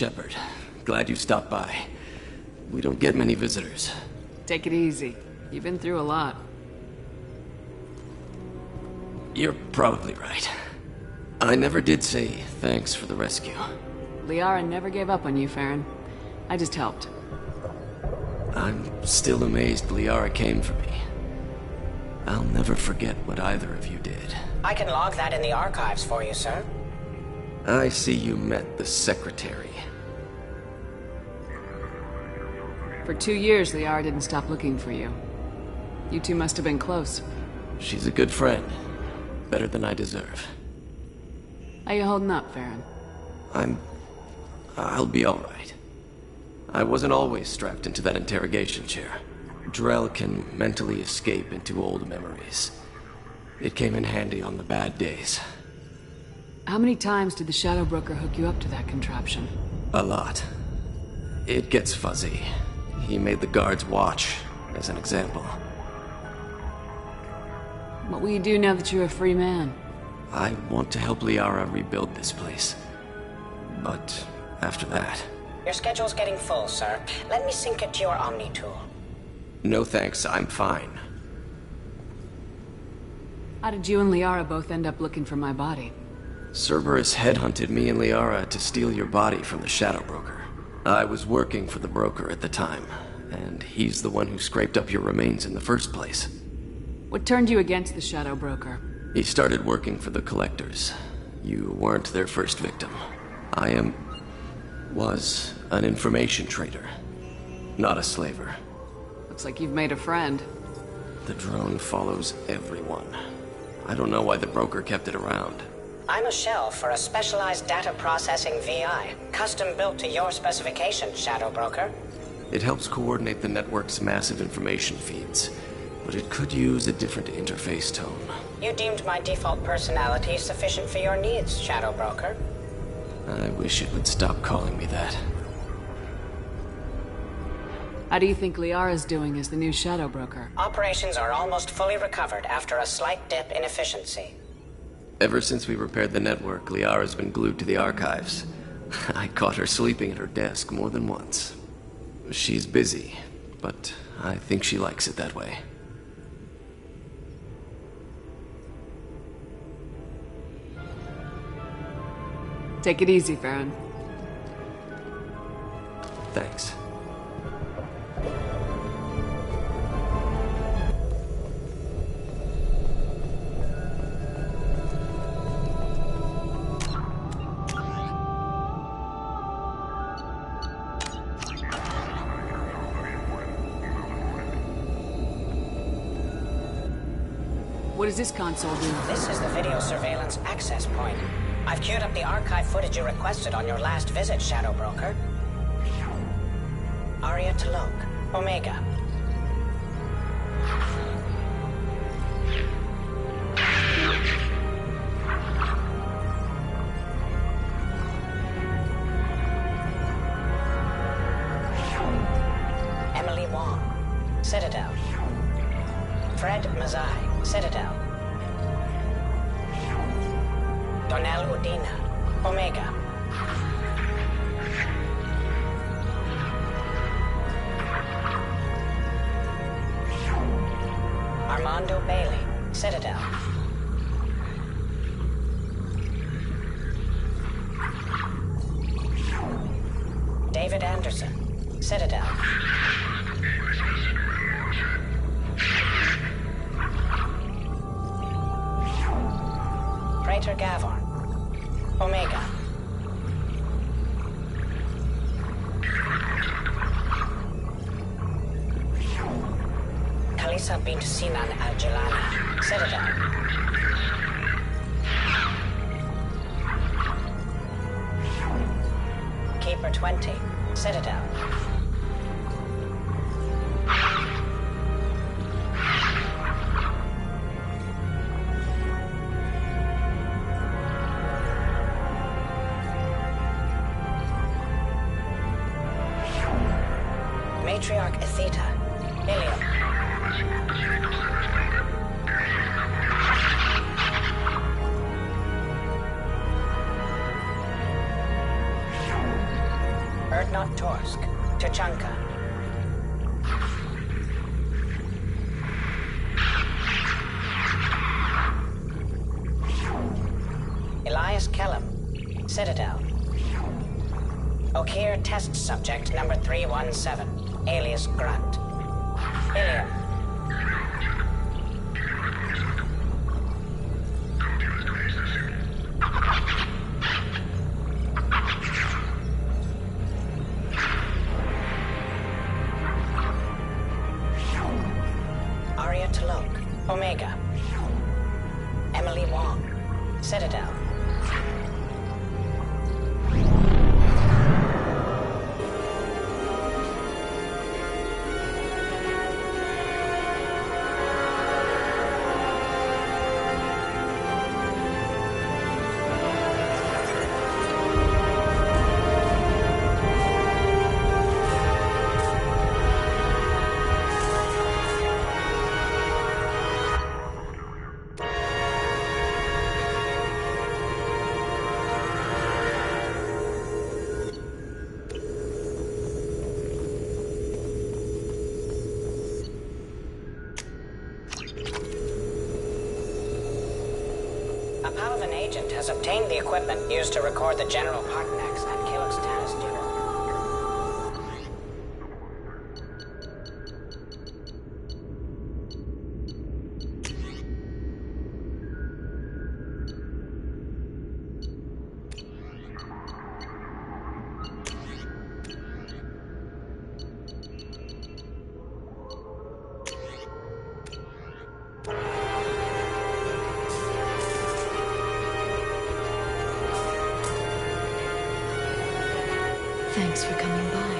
Shepard. Glad you stopped by. We don't get many visitors. Take it easy. You've been through a lot. You're probably right. I never did say thanks for the rescue. Liara never gave up on you, Farron. I just helped. I'm still amazed Liara came for me. I'll never forget what either of you did. I can log that in the archives for you, sir. I see you met the Secretary. For 2 years, Liara didn't stop looking for you. You two must have been close. She's a good friend. Better than I deserve. How you holding up, Farron? I'll be alright. I wasn't always strapped into that interrogation chair. Drell can mentally escape into old memories. It came in handy on the bad days. How many times did the Shadow Broker hook you up to that contraption? A lot. It gets fuzzy. He made the guards watch, as an example. What will you do now that you're a free man? I want to help Liara rebuild this place. But after that... Your schedule's getting full, sir. Let me sync it to your Omni tool. No thanks, I'm fine. How did you and Liara both end up looking for my body? Cerberus headhunted me and Liara to steal your body from the Shadow Broker. I was working for the broker at the time, and he's the one who scraped up your remains in the first place. What turned you against the Shadow Broker? He started working for the Collectors. You weren't their first victim. I was an information trader, not a slaver. Looks like you've made a friend. The drone follows everyone. I don't know why the broker kept it around. I'm a shell for a specialized data processing VI, custom built to your specifications, Shadow Broker. It helps coordinate the network's massive information feeds, but it could use a different interface tone. You deemed my default personality sufficient for your needs, Shadow Broker. I wish it would stop calling me that. How do you think Liara's doing as the new Shadow Broker? Operations are almost fully recovered after a slight dip in efficiency. Ever since we repaired the network, Liara's been glued to the archives. I caught her sleeping at her desk more than once. She's busy, but I think she likes it that way. Take it easy, Farron. Thanks. What does this console do? This is the video surveillance access point. I've queued up the archive footage you requested on your last visit, Shadow Broker. Aria Talok, Omega. Emily Wong, Citadel. Fred Mazai, Citadel. Donnell Udina, Omega. Armando Bailey, Citadel. David Anderson, Citadel. Praetor Gavorn, Omega. Kalisa bint Sinan al-Jilani, Citadel. Keeper 20, Citadel. Matriarch Atheta, Ilium. not Torsk. Tuchanka. Elias Kellum. Citadel. Okeer test subject number 317. Alias Grunt. Ilium. Arya Talok. Omega. Emily Wong. Citadel. A Palvan agent has obtained the equipment used to record the General Partnex and Killick's Tanis duel. Thanks for coming by.